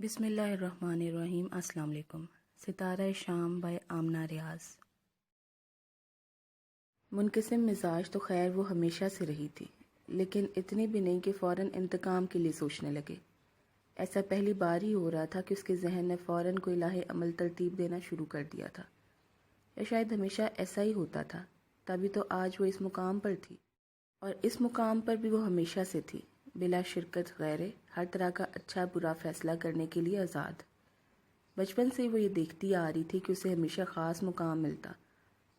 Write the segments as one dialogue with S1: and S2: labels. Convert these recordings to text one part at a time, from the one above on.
S1: بسم اللہ الرحمن الرحیم۔ السلام علیکم۔ ستارہ شام بائی آمنہ ریاض۔ منقسم مزاج تو خیر وہ ہمیشہ سے رہی تھی، لیکن اتنی بھی نہیں کہ فوراً انتقام کے لیے سوچنے لگے۔ ایسا پہلی بار ہی ہو رہا تھا کہ اس کے ذہن نے فوراً کوئی لاہ عمل ترتیب دینا شروع کر دیا تھا، یا شاید ہمیشہ ایسا ہی ہوتا تھا، تبھی تو آج وہ اس مقام پر تھی، اور اس مقام پر بھی وہ ہمیشہ سے تھی، بلا شرکت غیرے، ہر طرح کا اچھا برا فیصلہ کرنے کے لیے آزاد۔ بچپن سے وہ یہ دیکھتی آ رہی تھی کہ اسے ہمیشہ خاص مقام ملتا۔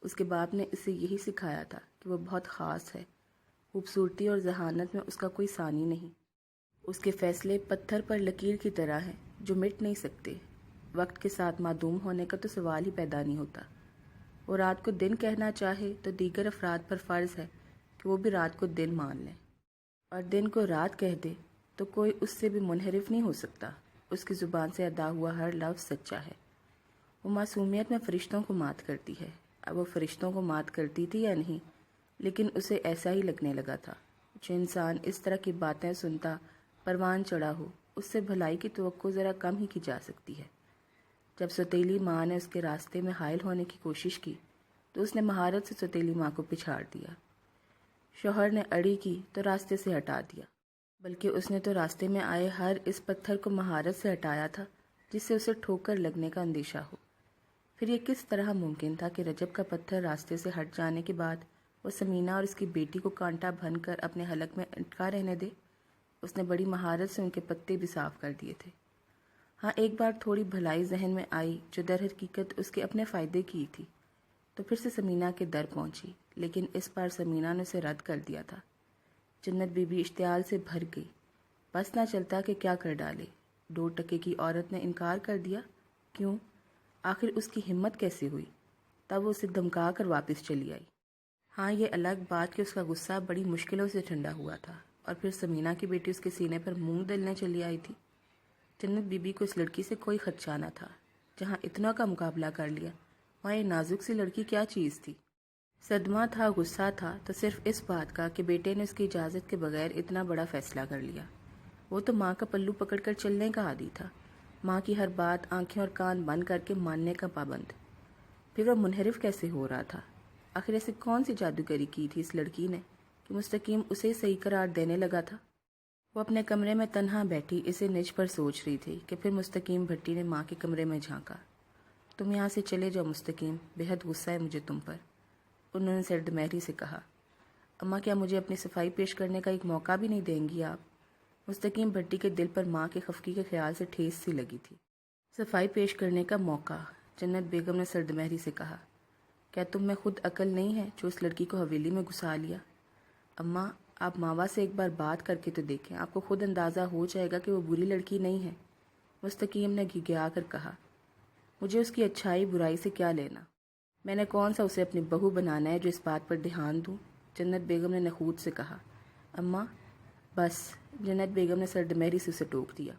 S1: اس کے باپ نے اسے یہی سکھایا تھا کہ وہ بہت خاص ہے، خوبصورتی اور ذہانت میں اس کا کوئی ثانی نہیں۔ اس کے فیصلے پتھر پر لکیر کی طرح ہیں جو مٹ نہیں سکتے، وقت کے ساتھ معدوم ہونے کا تو سوال ہی پیدا نہیں ہوتا۔ وہ رات کو دن کہنا چاہے تو دیگر افراد پر فرض ہے کہ وہ بھی رات کو دن مان لیں، اور دن کو رات کہہ دے تو کوئی اس سے بھی منحرف نہیں ہو سکتا۔ اس کی زبان سے ادا ہوا ہر لفظ سچا ہے۔ وہ معصومیت میں فرشتوں کو مات کرتی ہے۔ اب وہ فرشتوں کو مات کرتی تھی یا نہیں، لیکن اسے ایسا ہی لگنے لگا تھا۔ جو انسان اس طرح کی باتیں سنتا پروان چڑھا ہو، اس سے بھلائی کی توقع ذرا کم ہی کی جا سکتی ہے۔ جب سوتیلی ماں نے اس کے راستے میں حائل ہونے کی کوشش کی تو اس نے مہارت سے سوتیلی ماں کو پچھاڑ دیا۔ شوہر نے اڑی کی تو راستے سے ہٹا دیا، بلکہ اس نے تو راستے میں آئے ہر اس پتھر کو مہارت سے ہٹایا تھا جس سے اسے ٹھوکر لگنے کا اندیشہ ہو۔ پھر یہ کس طرح ممکن تھا کہ رجب کا پتھر راستے سے ہٹ جانے کے بعد وہ سمینہ اور اس کی بیٹی کو کانٹا بھن کر اپنے حلق میں اٹکا رہنے دے؟ اس نے بڑی مہارت سے ان کے پتے بھی صاف کر دیے تھے۔ ہاں، ایک بار تھوڑی بھلائی ذہن میں آئی جو در حقیقت اس کے اپنے فائدے کی تھی، تو پھر سے سمینہ کے در پہنچی، لیکن اس بار سمینہ نے اسے رد کر دیا تھا۔ جنت بی بی اشتعال سے بھر گئی، بس نہ چلتا کہ کیا کر ڈالے۔ 2 ٹکے کی عورت نے انکار کر دیا؟ کیوں؟ آخر اس کی ہمت کیسے ہوئی؟ تب وہ اسے دھمکا کر واپس چلی آئی۔ ہاں، یہ الگ بات کہ اس کا غصہ بڑی مشکلوں سے ٹھنڈا ہوا تھا، اور پھر سمینہ کی بیٹی اس کے سینے پر مونگ دلنے چلی آئی تھی۔ جنت بی بی کو اس لڑکی سے کوئی خدشہ نہ تھا۔ جہاں اتنا کا مقابلہ کر لیا، وہاں یہ نازک سی لڑکی کیا چیز تھی؟ صدمہ تھا، غصہ تھا، تو صرف اس بات کا کہ بیٹے نے اس کی اجازت کے بغیر اتنا بڑا فیصلہ کر لیا۔ وہ تو ماں کا پلو پکڑ کر چلنے کا عادی تھا، ماں کی ہر بات آنکھیں اور کان بند کر کے ماننے کا پابند۔ پھر وہ منحرف کیسے ہو رہا تھا؟ آخر ایسے کون سی جادوگری کی تھی اس لڑکی نے کہ مستقیم اسے صحیح قرار دینے لگا تھا؟ وہ اپنے کمرے میں تنہا بیٹھی اسے نج پر سوچ رہی تھی کہ پھر مستقیم بھٹی نے ماں کے کمرے میں جھانکا۔ تم یہاں سے چلے جاؤ مستقیم، بے حد غصہ ہے مجھے تم پر، انہوں نے سرد مہری سے کہا۔ اماں، کیا مجھے اپنی صفائی پیش کرنے کا ایک موقع بھی نہیں دیں گی آپ؟ مستقیم بھٹی کے دل پر ماں کے خفگی کے خیال سے ٹھیس سی لگی تھی۔ صفائی پیش کرنے کا موقع؟ جنت بیگم نے سرد مہری سے کہا۔ کیا تم میں خود عقل نہیں ہے جو اس لڑکی کو حویلی میں گھسا لیا؟ اماں، آپ ماوا سے ایک بار بات کر کے تو دیکھیں، آپ کو خود اندازہ ہو جائے گا کہ وہ بری لڑکی نہیں ہے، مستقیم نے گھگھا کر کہا۔ مجھے اس کی اچھائی برائی سے کیا لینا؟ میں نے کون سا اسے اپنی بہو بنانا ہے جو اس بات پر دھیان دوں؟ جنت بیگم نے نخوت سے کہا۔ اماں بس، جنت بیگم نے سرد مہری سے اسے ٹوک دیا۔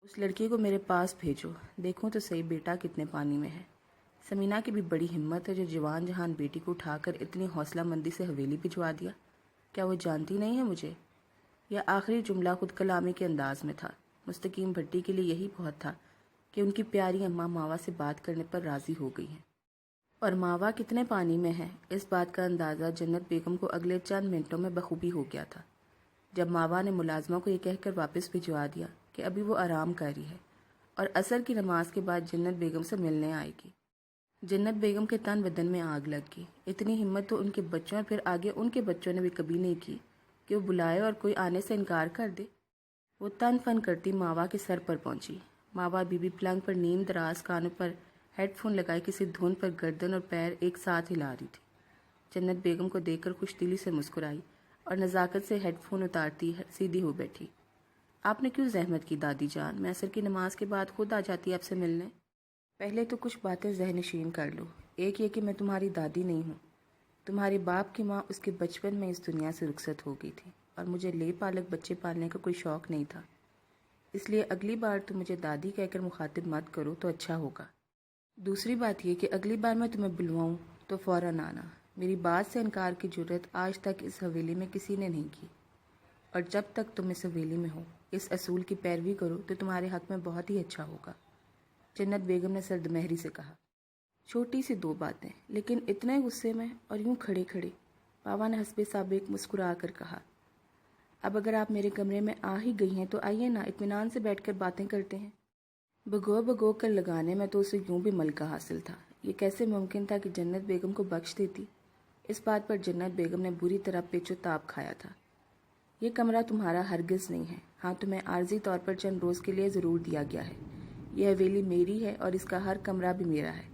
S1: اس لڑکی کو میرے پاس بھیجو، دیکھوں تو صحیح بیٹا کتنے پانی میں ہے۔ سمینہ کی بھی بڑی ہمت ہے جو جوان جہان بیٹی کو اٹھا کر اتنی حوصلہ مندی سے حویلی بھجوا دیا۔ کیا وہ جانتی نہیں ہے مجھے؟ یہ آخری جملہ خود کلامی کے انداز میں تھا۔ مستقیم بھٹی کے لیے یہی بہت تھا کہ ان کی پیاری اماں ماوا سے بات کرنے پر راضی ہو گئی ہیں، اور ماوا کتنے پانی میں ہے اس بات کا اندازہ جنت بیگم کو اگلے چند منٹوں میں بخوبی ہو گیا تھا، جب ماوا نے ملازمہ کو یہ کہہ کر واپس بھجوا دیا کہ ابھی وہ آرام کر رہی ہے اور عصر کی نماز کے بعد جنت بیگم سے ملنے آئے گی۔ جنت بیگم کے تن بدن میں آگ لگ گئی۔ اتنی ہمت تو ان کے بچوں اور پھر آگے ان کے بچوں نے بھی کبھی نہیں کی کہ وہ بلائے اور کوئی آنے سے انکار کر دے۔ وہ تن فن کرتی ماوا کے سر پر پہنچی۔ ماوا بی بی پلنگ پر نیم دراز کانوں پر ہیڈ فون لگائے کسی دھن پر گردن اور پیر ایک ساتھ ہلا رہی تھی۔ جنت بیگم کو دیکھ کر خوش دلی سے مسکرائی اور نزاکت سے ہیڈ فون اتارتی سیدھی ہو بیٹھی۔ آپ نے کیوں زحمت کی دادی جان؟ میں عصر کی نماز کے بعد خود آ جاتی آپ سے ملنے۔ پہلے تو کچھ باتیں ذہن نشین کر لو۔ ایک یہ کہ میں تمہاری دادی نہیں ہوں، تمہارے باپ کی ماں اس کے بچپن میں اس دنیا سے رخصت ہو گئی تھی، اور مجھے لے پالک بچے پالنے کا کوئی شوق نہیں تھا، اس لیے اگلی بار تم مجھے دادی کہہ کر مخاطب مت کرو تو اچھا ہوگا۔ دوسری بات یہ کہ اگلی بار میں تمہیں بلواؤں تو فوراً آنا۔ میری بات سے انکار کی جرت آج تک اس حویلی میں کسی نے نہیں کی، اور جب تک تم اس حویلی میں ہو اس اصول کی پیروی کرو تو تمہارے حق میں بہت ہی اچھا ہوگا، جنت بیگم نے سرد مہری سے کہا۔ چھوٹی سی 2 باتیں، لیکن اتنے غصے میں اور یوں کھڑے کھڑے، بابا نے حسب سابق مسکرا کر کہا۔ اب اگر آپ میرے کمرے میں آ ہی گئی ہیں تو آئیے نا، اطمینان سے بیٹھ کر باتیں کرتے ہیں۔ بھگو کر لگانے میں تو اسے یوں بھی ملکہ حاصل تھا، یہ کیسے ممکن تھا کہ جنت بیگم کو بخش دیتی؟ اس بات پر جنت بیگم نے بری طرح پیچ و تاب کھایا تھا۔ یہ کمرہ تمہارا ہرگز نہیں ہے، ہاں تمہیں عارضی طور پر چند روز کے لیے ضرور دیا گیا ہے۔ یہ حویلی میری ہے اور اس کا ہر کمرہ بھی میرا ہے۔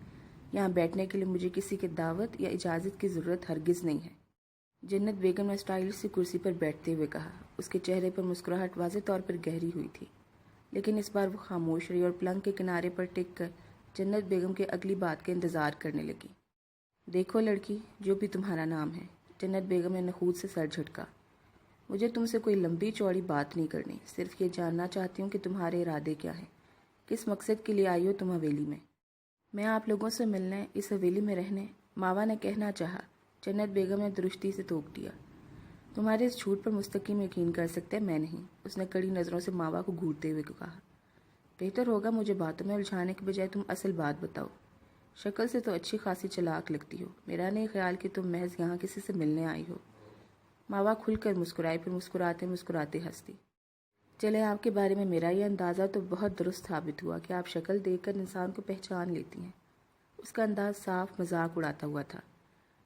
S1: یہاں بیٹھنے کے لیے مجھے کسی کی دعوت یا اجازت کی ضرورت ہرگز نہیں ہے، جنت بیگم نے اسٹائلش سی کرسی پر بیٹھتے ہوئے کہا۔ اس کے چہرے پر مسکراہٹ واضح طور پر گہری ہوئی تھی، لیکن اس بار وہ خاموش رہی اور پلنگ کے کنارے پر ٹک کر جنت بیگم کے اگلی بات کا انتظار کرنے لگی۔ دیکھو لڑکی، جو بھی تمہارا نام ہے، جنت بیگم نے نخوت سے سر جھٹکا، مجھے تم سے کوئی لمبی چوڑی بات نہیں کرنی، صرف یہ جاننا چاہتی ہوں کہ تمہارے ارادے کیا ہیں، کس مقصد کے لیے آئی ہو تم حویلی میں؟ میں آپ لوگوں سے ملنے، اس حویلی میں رہنے، ماوا نے کہنا چاہا، جنت بیگم نے درستی سے ٹوک دیا۔ تمہارے اس جھوٹ پر مستقیم یقین کر سکتے میں نہیں، اس نے کڑی نظروں سے ماوا کو گھورتے ہوئے کہا۔ بہتر ہوگا مجھے باتوں میں الجھانے کے بجائے تم اصل بات بتاؤ، شکل سے تو اچھی خاصی چلاک لگتی ہو، میرا نہیں خیال کہ تم محض یہاں کسی سے ملنے آئی ہو۔ ماوا کھل کر مسکرائی، پھر مسکراتے مسکراتے ہنسی۔ چلے آپ کے بارے میں میرا یہ اندازہ تو بہت درست ثابت ہوا کہ آپ شکل دیکھ کر انسان کو پہچان لیتی ہیں۔ اس کا انداز صاف مذاق اڑاتا ہوا تھا۔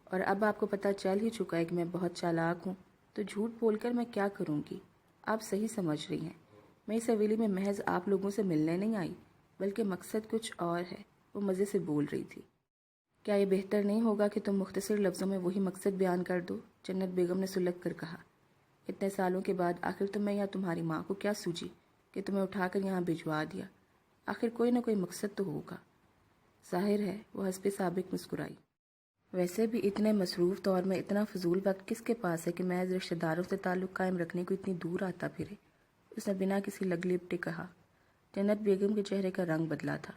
S1: اور اب آپ کو پتہ چل ہی چکا ہے کہ میں بہت چالاک ہوں، تو جھوٹ بول کر میں کیا کروں گی؟ آپ صحیح سمجھ رہی ہیں، میں اس حویلی میں محض آپ لوگوں سے ملنے نہیں آئی، بلکہ مقصد کچھ اور ہے۔ وہ مزے سے بول رہی تھی۔ کیا یہ بہتر نہیں ہوگا کہ تم مختصر لفظوں میں وہی مقصد بیان کر دو؟ جنت بیگم نے سلگ کر کہا۔ اتنے سالوں کے بعد آخر تمہیں یا تمہاری ماں کو کیا سوجی کہ تمہیں اٹھا کر یہاں بھجوا دیا؟ آخر کوئی نہ کوئی مقصد تو ہوگا۔ ظاہر ہے، وہ حسب سابق مسکرائی۔ ویسے بھی اتنے مصروف دور میں اتنا فضول وقت کس کے پاس ہے کہ محض رشتہ داروں سے تعلق قائم رکھنے کو اتنی دور آتا پھرے؟ اس نے بنا کسی لگ لپٹے کہا۔ جنت بیگم کے چہرے کا رنگ بدلا تھا،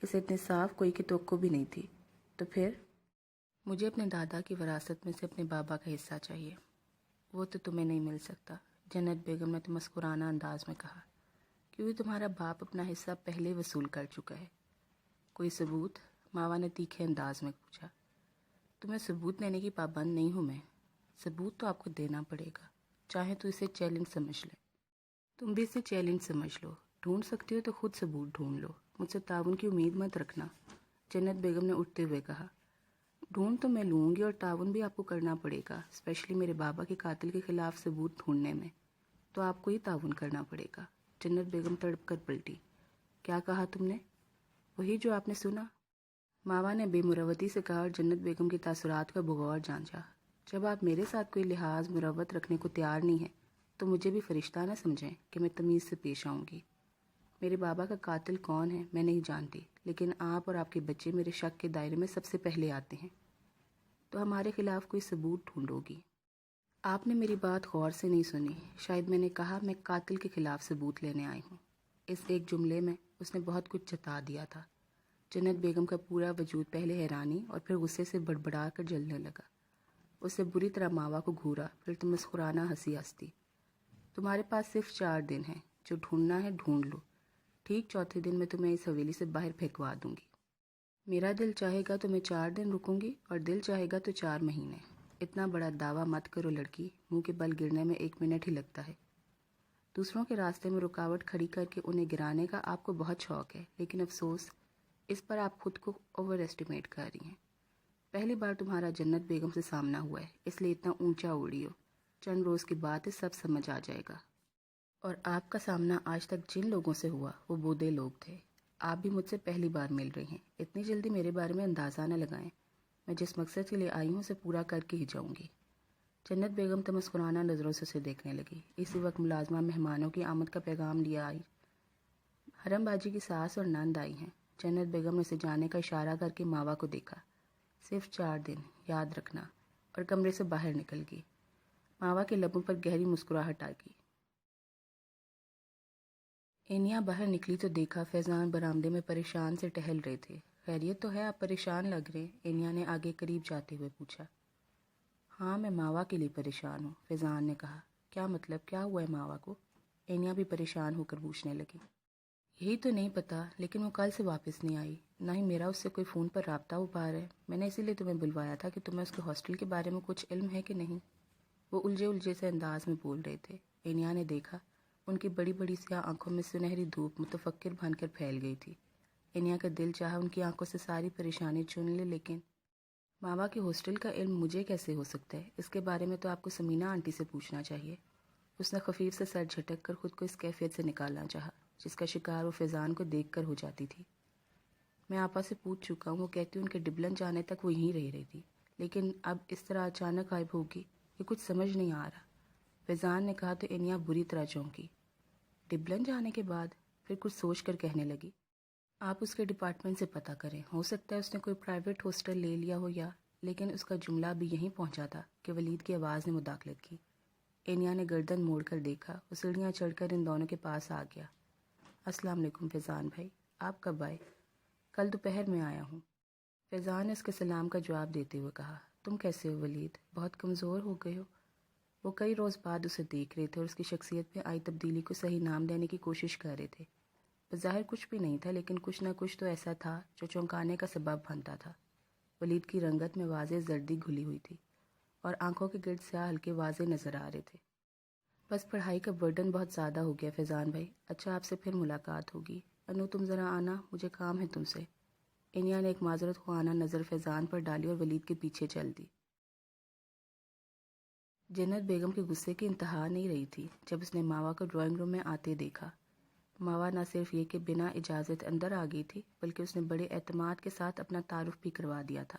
S1: اسے اتنی صاف کوئی کی توقع بھی نہیں تھی۔ تو پھر؟ مجھے اپنے دادا کی وراثت میں سے اپنے بابا کا حصہ چاہیے، وہ تو تمہیں نہیں مل سکتا، جنت بیگم نے مسکرانہ انداز میں کہا، کیونکہ تمہارا باپ اپنا حصہ پہلے وصول کر چکا ہے۔ کوئی ثبوت؟ ماوا نے تیکھے انداز میں پوچھا۔ تمہیں ثبوت دینے کی پابند نہیں ہوں میں، ثبوت تو آپ کو دینا پڑے گا، چاہے تو اسے چیلنج سمجھ لیں۔ تم بھی اسے چیلنج سمجھ لو، ڈھونڈ سکتی ہو تو خود ثبوت ڈھونڈ لو، مجھ سے تعاون کی امید مت رکھنا، جنت بیگم نے اٹھتے ہوئے کہا۔ ڈھونڈ تو میں لوں گی اور تعاون بھی آپ کو کرنا پڑے گا، اسپیشلی میرے بابا کے قاتل کے خلاف ثبوت ڈھونڈنے میں تو آپ کو ہی تعاون کرنا پڑے گا۔ جنت بیگم تڑپ کر پلٹی۔ کیا کہا تم نے؟ وہی جو آپ نے سنا، ماوا نے بے مروتی سے کہا اور جنت بیگم کے تاثرات کا بغور جانچا۔ جب آپ میرے ساتھ کوئی لحاظ مروت رکھنے کو تیار نہیں ہیں تو مجھے بھی فرشتہ نہ سمجھیں کہ میں تمیز سے پیش آؤں گی۔ میرے بابا کا قاتل کون ہے میں نہیں جانتی، لیکن آپ اور آپ کے بچے میرے شک کے دائرے میں سب سے پہلے آتے ہیں، تو ہمارے خلاف کوئی ثبوت ڈھونڈو گی۔ آپ نے میری بات غور سے نہیں سنی، شاید میں نے کہا میں قاتل کے خلاف ثبوت لینے آئی ہوں۔ اس ایک جملے میں اس نے بہت کچھ جتا دیا تھا۔ جنت بیگم کا پورا وجود پہلے حیرانی اور پھر غصے سے بڑبڑا کر جلنے لگا۔ اسے بری طرح ماوا کو گھورا، پھر تو مسکرانہ ہنسی ہنستی۔ تمہارے پاس صرف 4 دن ہیں، جو ڈھونڈنا ہے ڈھونڈ لو، ٹھیک چوتھے دن میں تمہیں اس حویلی سے باہر پھینکوا دوں گی۔ میرا دل چاہے گا تو میں 4 دن رکوں گی اور دل چاہے گا تو 4 مہینے۔ اتنا بڑا دعویٰ مت کرو لڑکی، منہ کے بل گرنے میں 1 منٹ ہی لگتا ہے۔ دوسروں کے راستے میں رکاوٹ کھڑی کر کے انہیں گرانے کا آپ کو بہت شوق ہے، لیکن افسوس اس پر آپ خود کو اوور ایسٹیمیٹ کر رہی ہیں۔ پہلی بار تمہارا جنت بیگم سے سامنا ہوا ہے، اس لیے اتنا اونچا اڑی ہو۔ چند روز کی بات ہے، سب سمجھ آ جائے گا۔ اور آپ کا سامنا آج تک جن لوگوں سے ہوا وہ بودے لوگ تھے۔ آپ بھی مجھ سے پہلی بار مل رہی ہیں، اتنی جلدی میرے بارے میں اندازہ نہ لگائیں، میں جس مقصد کے لیے آئی ہوں اسے پورا کر کے ہی جاؤں گی۔ جنت بیگم تمسکرانہ نظروں سے اسے دیکھنے لگی۔ اسی وقت ملازمہ مہمانوں کی آمد کا پیغام لیا آئی۔ حرم باجی کی ساس اور نند آئی ہیں۔ جنت بیگم نے اسے جانے کا اشارہ کر کے ماوا کو دیکھا۔ صرف 4 دن، یاد رکھنا، اور کمرے سے باہر نکل گئی۔ ماوا کے لبوں پر گہری مسکراہٹ آ گئی۔ انیا باہر نکلی تو دیکھا فیضان برآمدے میں پریشان سے ٹہل رہے تھے۔ خیریت تو ہے، آپ پریشان لگ رہے ہیں، انیا نے آگے قریب جاتے ہوئے پوچھا۔ ہاں، میں ماوا کے لیے پریشان ہوں، فیضان نے کہا۔ کیا مطلب، کیا ہوا ہے ماوا کو؟ اینیا بھی پریشان ہو کر پوچھنے لگی۔ یہی تو نہیں پتا، لیکن وہ کل سے واپس نہیں آئی، نہ ہی میرا اس سے کوئی فون پر رابطہ ہو پا رہا ہے۔ میں نے اسی لیے تمہیں بلوایا تھا کہ تمہیں اس کے ہاسٹل کے بارے میں کچھ علم ہے کہ نہیں۔ وہ الجھے سے انداز میں بول رہے تھے۔ اینیا نے دیکھا ان کی بڑی بڑی سیاہ آنکھوں میں سنہری دھوپ متفکر بن کر پھیل گئی تھی۔ اینیا کا دل چاہا ان کی آنکھوں سے ساری پریشانی چن لے، لیکن ماوا کے ہاسٹل کا علم مجھے کیسے ہو سکتا ہے؟ اس کے بارے میں تو آپ کو سمینہ آنٹی سے پوچھنا چاہیے۔ اس نے خفیف سے سر جھٹک کر خود کو اس کیفیت سے نکالنا چاہا جس کا شکار وہ فیضان کو دیکھ کر ہو جاتی تھی۔ میں آپا سے پوچھ چکا ہوں، وہ کہتی ان کے ڈبلن جانے تک وہ یہیں رہی تھی، لیکن اب اس طرح اچانک غائب ہوگی، یہ کچھ سمجھ نہیں آ رہا۔ فیضان نے کہا تو اینیا بری طرح چونکی۔ ڈبلن جانے کے بعد پھر کچھ سوچ کر کہنے لگی، آپ اس کے ڈپارٹمنٹ سے پتہ کریں، ہو سکتا ہے اس نے کوئی پرائیویٹ ہاسٹل لے لیا ہو یا… لیکن اس کا جملہ بھی یہیں پہنچا تھا کہ ولید کی آواز نے مداخلت کی۔ اینیا نے گردن موڑ کر دیکھا، وہ سیڑھیاں چڑھ کر ان دونوں کے پاس آ گیا۔ السلام علیکم فیضان بھائی، آپ کب آئے؟ کل دوپہر میں آیا ہوں، فیضان نے اس کے سلام کا جواب دیتے ہوئے کہا۔ تم کیسے ہو ولید؟ بہت کمزور ہو گئے ہو۔ وہ کئی روز بعد اسے دیکھ رہے تھے اور اس کی شخصیت میں آئی تبدیلی کو صحیح نام دینے کی کوشش کر رہے تھے۔ بظاہر کچھ بھی نہیں تھا، لیکن کچھ نہ کچھ تو ایسا تھا جو چونکانے کا سبب بنتا تھا۔ ولید کی رنگت میں واضح زردی گھلی ہوئی تھی اور آنکھوں کے گرد سیاہ ہلکے واضح نظر آ رہے تھے۔ بس پڑھائی کا برڈن بہت زیادہ ہو گیا فیضان بھائی، اچھا آپ سے پھر ملاقات ہوگی۔ انو تم ذرا آنا، مجھے کام ہے تم سے۔ اینیا نے ایک معذرت خواہانہ نظر فیضان پر ڈالی اور ولید کے پیچھے چل دی۔ جنت بیگم کے غصے کی انتہا نہیں رہی تھی جب اس نے ماوا کو ڈرائنگ روم میں آتے دیکھا۔ ماوا نہ صرف یہ کہ بنا اجازت اندر آ گئی تھی، بلکہ اس نے بڑے اعتماد کے ساتھ اپنا تعارف بھی کروا دیا تھا،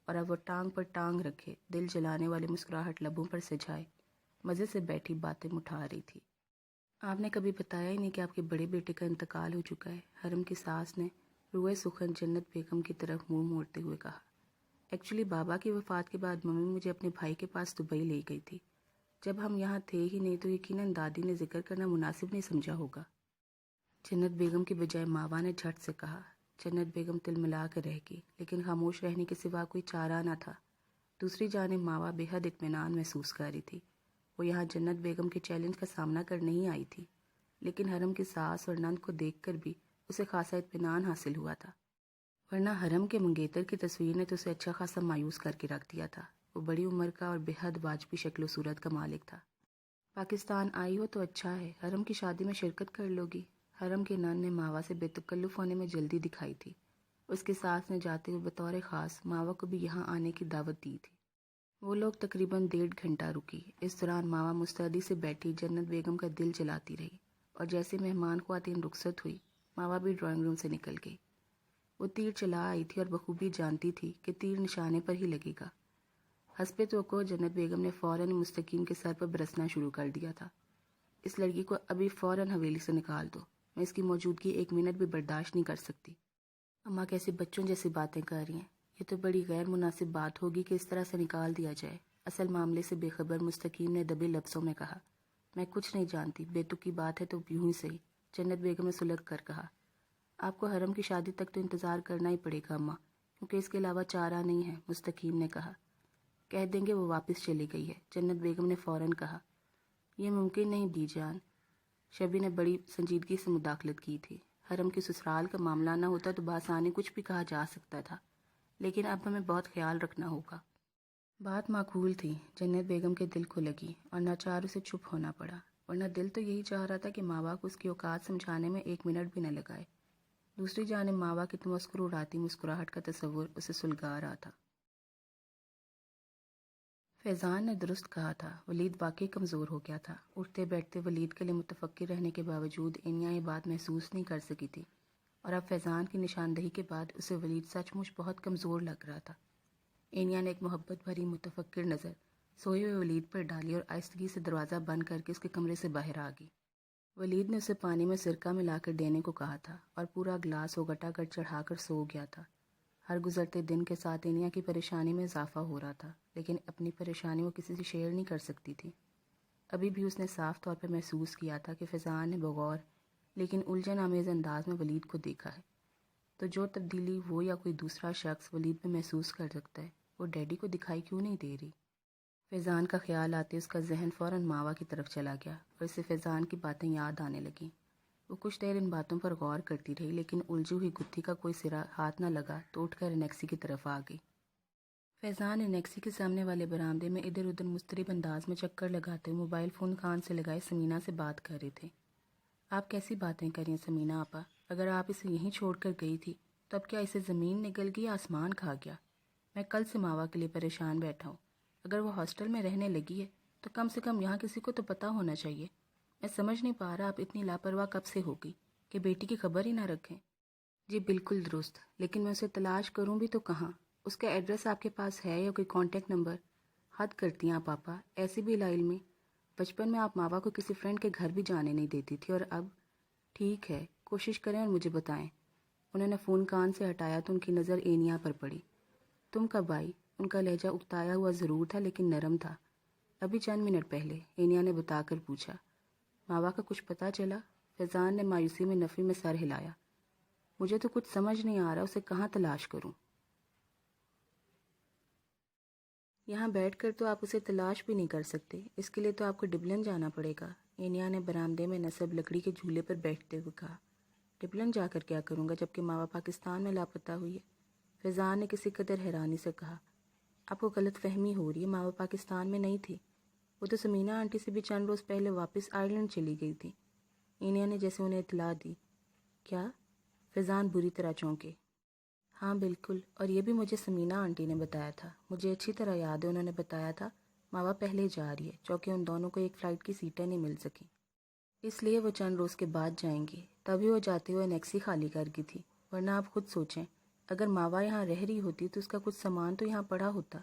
S1: اور اب وہ ٹانگ پر ٹانگ رکھے، دل جلانے والی مسکراہٹ لبوں پر سجائے، مزے سے بیٹھی باتیں اٹھا رہی تھی۔ آپ نے کبھی بتایا ہی نہیں کہ آپ کے بڑے بیٹے کا انتقال ہو چکا ہے، حرم کی ساس نے روئے سخن جنت بیگم کی طرف منہ موڑتے ہوئے کہا۔ ایکچولی بابا کی وفات کے بعد ممی مجھے اپنے بھائی کے پاس دبئی لے گئی تھی۔ جب ہم یہاں تھے ہی نہیں تو یقیناً دادی نے ذکر کرنا مناسب نہیں سمجھا ہوگا۔ جنت بیگم کی بجائے ماوا نے جھٹ سے کہا۔ جنت بیگم تلملا کر رہ گئی، لیکن خاموش رہنے کے سوا کوئی چارہ نہ تھا۔ دوسری جانب ماوا بے حد اطمینان محسوس کر رہی تھی۔ وہ یہاں جنت بیگم کے چیلنج کا سامنا کرنے ہی آئی تھی، لیکن حرم کی ساس اور نند کو دیکھ کر بھی اسے خاصا اطمینان حاصل ہوا تھا، ورنہ حرم کے منگیتر کی تصویر نے تو اسے اچھا خاصا مایوس کر کے رکھ دیا تھا۔ وہ بڑی عمر کا اور بے حد واجبی شکل و صورت کا مالک تھا۔ پاکستان آئی ہو تو اچھا ہے، حرم کی شادی میں شرکت کر لو گی۔ حرم کے نان نے ماوا سے بے تکلف ہونے میں جلدی دکھائی تھی۔ اس کی ساس نے جاتے ہوئے بطور خاص ماوا کو بھی یہاں آنے کی دعوت دی تھی۔ وہ لوگ تقریباً 1.5 گھنٹہ رکی۔ اس دوران ماوا مستعدی سے بیٹھی جنت بیگم کا دل جلاتی رہی، اور جیسے مہمان خواتین رخصت ہوئی، ماوا بھی ڈرائنگ روم سے نکل گئی۔ وہ تیر چلا آئی تھی اور بخوبی جانتی تھی کہ تیر نشانے پر ہی لگے گا۔ حسب توقع جنت بیگم نے فوراً مستقیم کے سر پر برسنا شروع کر دیا تھا۔ اس لڑکی کو ابھی فوراً حویلی سے نکال دو، میں اس کی موجودگی 1 منٹ بھی برداشت نہیں کر سکتی۔ اماں کیسے بچوں جیسی باتیں کر رہی ہیں، یہ تو بڑی غیر مناسب بات ہوگی کہ اس طرح سے نکال دیا جائے۔ اصل معاملے سے بے خبر مستقیم نے دبے لفظوں میں کہا۔ میں کچھ نہیں جانتی، بے تک کی بات ہے تو یوں ہی صحیح۔ جنت بیگم نے سلگ کر کہا۔ آپ کو حرم کی شادی تک تو انتظار کرنا ہی پڑے گا اماں، کیونکہ اس کے علاوہ چارہ نہیں ہے، مستقیم نے کہا۔ کہہ دیں گے وہ واپس چلی گئی ہے، جنت بیگم نے فوراً کہا۔ یہ ممکن نہیں بی جان، شبی نے بڑی سنجیدگی سے مداخلت کی تھی۔ حرم کی سسرال کا معاملہ نہ ہوتا تو بآسانی کچھ بھی کہا جا سکتا تھا، لیکن اب ہمیں بہت خیال رکھنا ہوگا۔ بات معقول تھی، جنت بیگم کے دل کو لگی، اور ناچار اسے چپ ہونا پڑا، ورنہ دل تو یہی چاہ رہا تھا کہ ماوا کو اس کی اوقات سمجھانے میں 1 منٹ بھی نہ لگائے۔ دوسری جانب ماوا کی تمسکر اڑاتی مسکراہٹ کا تصور اسے سلگا رہا تھا۔ فیضان نے درست کہا تھا، ولید واقعی کمزور ہو گیا تھا۔ اٹھتے بیٹھتے ولید کے لیے متفکر رہنے کے باوجود اینیا یہ بات محسوس نہیں کر سکی تھی، اور اب فیضان کی نشاندہی کے بعد اسے ولید سچ مچ بہت کمزور لگ رہا تھا۔ اینیا نے ایک محبت بھری متفکر نظر سوئے ہوئے ولید پر ڈالی اور آہستگی سے دروازہ بند کر کے اس کے کمرے سے باہر آ گئی۔ ولید نے اسے پانی میں سرکہ ملا کر دینے کو کہا تھا، اور پورا گلاس وہ گٹا کر چڑھا کر سو گیا تھا۔ ہر گزرتے دن کے ساتھ اینیا کی پریشانی میں اضافہ ہو رہا تھا، لیکن اپنی پریشانی وہ کسی سے شیئر نہیں کر سکتی تھی۔ ابھی بھی اس نے صاف طور پر محسوس کیا تھا کہ فیضان نے بغور لیکن الجھن آمیز انداز میں ولید کو دیکھا ہے، تو جو تبدیلی وہ یا کوئی دوسرا شخص ولید میں محسوس کر سکتا ہے، وہ ڈیڈی کو دکھائی کیوں نہیں دے رہی؟ فیضان کا خیال آتے اس کا ذہن فوراً ماوا کی طرف چلا گیا اور اسے فیضان کی باتیں یاد آنے لگیں۔ وہ کچھ دیر ان باتوں پر غور کرتی رہی، لیکن الجھی ہوئی گتھی کا کوئی سرا ہاتھ نہ لگا تو اٹھ کر انیکسی کی طرف آ گئی۔ فیضان انیکسی کے سامنے والے برآمدے میں ادھر ادھر مضطرب انداز میں چکر لگاتے ہوئے موبائل فون کان سے لگائے سمینہ سے بات کر رہے تھے۔ آپ کیسی باتیں کریں سمینہ آپا؟ اگر آپ اسے یہیں چھوڑ کر گئی تھی تو اب کیا اسے زمین نگل گئی یا آسمان کھا گیا؟ میں کل سے ماوا کے لیے پریشان بیٹھا ہوں۔ اگر وہ ہاسٹل میں رہنے لگی ہے تو کم سے کم یہاں کسی کو تو پتہ ہونا چاہیے۔ میں سمجھ نہیں پا رہا آپ اتنی لاپرواہ کب سے ہو گئی کہ بیٹی کی خبر ہی نہ رکھیں۔ جی بالکل درست، لیکن میں اسے تلاش کروں بھی تو کہاں؟ اس کا ایڈریس آپ کے پاس ہے یا کوئی کانٹیکٹ نمبر؟ حد کرتی ہیں آپ پاپا، ایسی بھی لا علمی۔ بچپن میں آپ ماوا کو کسی فرینڈ کے گھر بھی جانے نہیں دیتی تھی، اور اب؟ ٹھیک ہے، کوشش کریں اور مجھے بتائیں۔ انہوں نے فون کان سے ہٹایا تو ان کی نظر اینیا پر پڑی۔ تم کب آئی؟ ان کا لہجہ اکتایا ہوا ضرور تھا لیکن نرم تھا۔ ابھی چند منٹ پہلے، اینیا نے بتا کر پوچھا۔ ماوا کا کچھ پتہ چلا؟ فیضان نے مایوسی میں نفی میں سر ہلایا۔ مجھے تو کچھ سمجھ نہیں آ رہا، اسے کہاں تلاش کروں؟ یہاں بیٹھ کر تو آپ اسے تلاش بھی نہیں کر سکتے، اس کے لیے تو آپ کو ڈبلن جانا پڑے گا، اینیا نے برآمدے میں نصب لکڑی کے جھولے پر بیٹھتے ہوئے کہا۔ ڈبلن جا کر کیا کروں گا جبکہ ماوا پاکستان میں لاپتہ ہوئی ہے؟ فیضان نے کسی قدر حیرانی سے کہا۔ آپ کو غلط فہمی ہو رہی ہے، ماوا پاکستان میں نہیں تھی، وہ تو سمینہ آنٹی سے بھی چند روز پہلے واپس آئرلینڈ چلی گئی تھی۔ اینیا نے جیسے انہیں اطلاع دی۔ کیا؟ فیضان بری طرح چونکے۔ ہاں بالکل، اور یہ بھی مجھے سمینہ آنٹی نے بتایا تھا۔ مجھے اچھی طرح یاد ہے، انہوں نے بتایا تھا ماوا پہلے جا رہی ہے، چونکہ ان دونوں کو ایک فلائٹ کی سیٹیں نہیں مل سکیں، اس لیے وہ چند روز کے بعد جائیں گی۔ تبھی وہ جاتے ہوئے انیکسی خالی کر گئی تھی، ورنہ آپ خود سوچیں، اگر ماوا یہاں رہ رہی ہوتی تو اس کا کچھ سامان تو یہاں پڑا ہوتا۔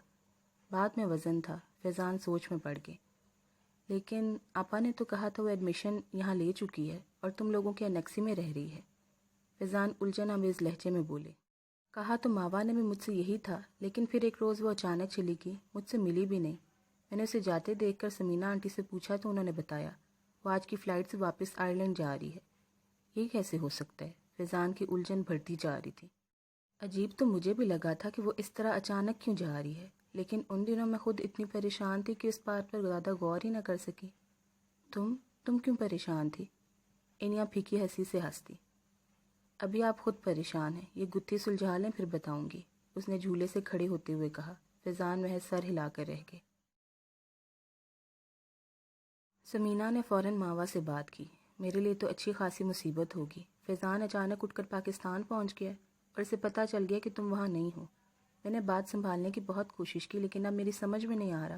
S1: بات میں وزن تھا، فیضان سوچ میں پڑ گئے۔ لیکن آپا نے تو کہا تھا وہ ایڈمیشن یہاں لے چکی ہے اور تم لوگوں کے انیکسی میں رہ رہی ہے۔ فیضان الجھن آمیز لہجے میں بولے۔ کہا تو ماوا نے بھی مجھ سے یہی تھا، لیکن پھر ایک روز وہ اچانک چلی گئی، مجھ سے ملی بھی نہیں۔ میں نے اسے جاتے دیکھ کر سمینہ آنٹی سے پوچھا تو انہوں نے بتایا وہ آج کی فلائٹ سے واپس آئرلینڈ جا رہی ہے۔ یہ کیسے ہو سکتا ہے؟ فیضان کی الجھن بڑھتی جا رہی تھی۔ عجیب تو مجھے بھی لگا تھا کہ وہ اس طرح اچانک کیوں جا رہی ہے، لیکن ان دنوں میں خود اتنی پریشان تھی کہ اس بات پر زیادہ غور ہی نہ کر سکی۔ تم کیوں پریشان تھی؟ انیا پھیکی ہنسی سے ہنستی۔ ابھی آپ خود پریشان ہیں، یہ گتھی سلجھا لیں پھر بتاؤں گی، اس نے جھولے سے کھڑے ہوتے ہوئے کہا۔ فیضان محض سر ہلا کر رہ گئے۔ سمینہ نے فوراً ماوا سے بات کی۔ میرے لیے تو اچھی خاصی مصیبت ہوگی، فیضان اچانک اٹھ کر پاکستان پہنچ گیا اور اسے پتہ چل گیا کہ تم وہاں نہیں ہو۔ میں نے بات سنبھالنے کی بہت کوشش کی، لیکن اب میری سمجھ میں نہیں آ رہا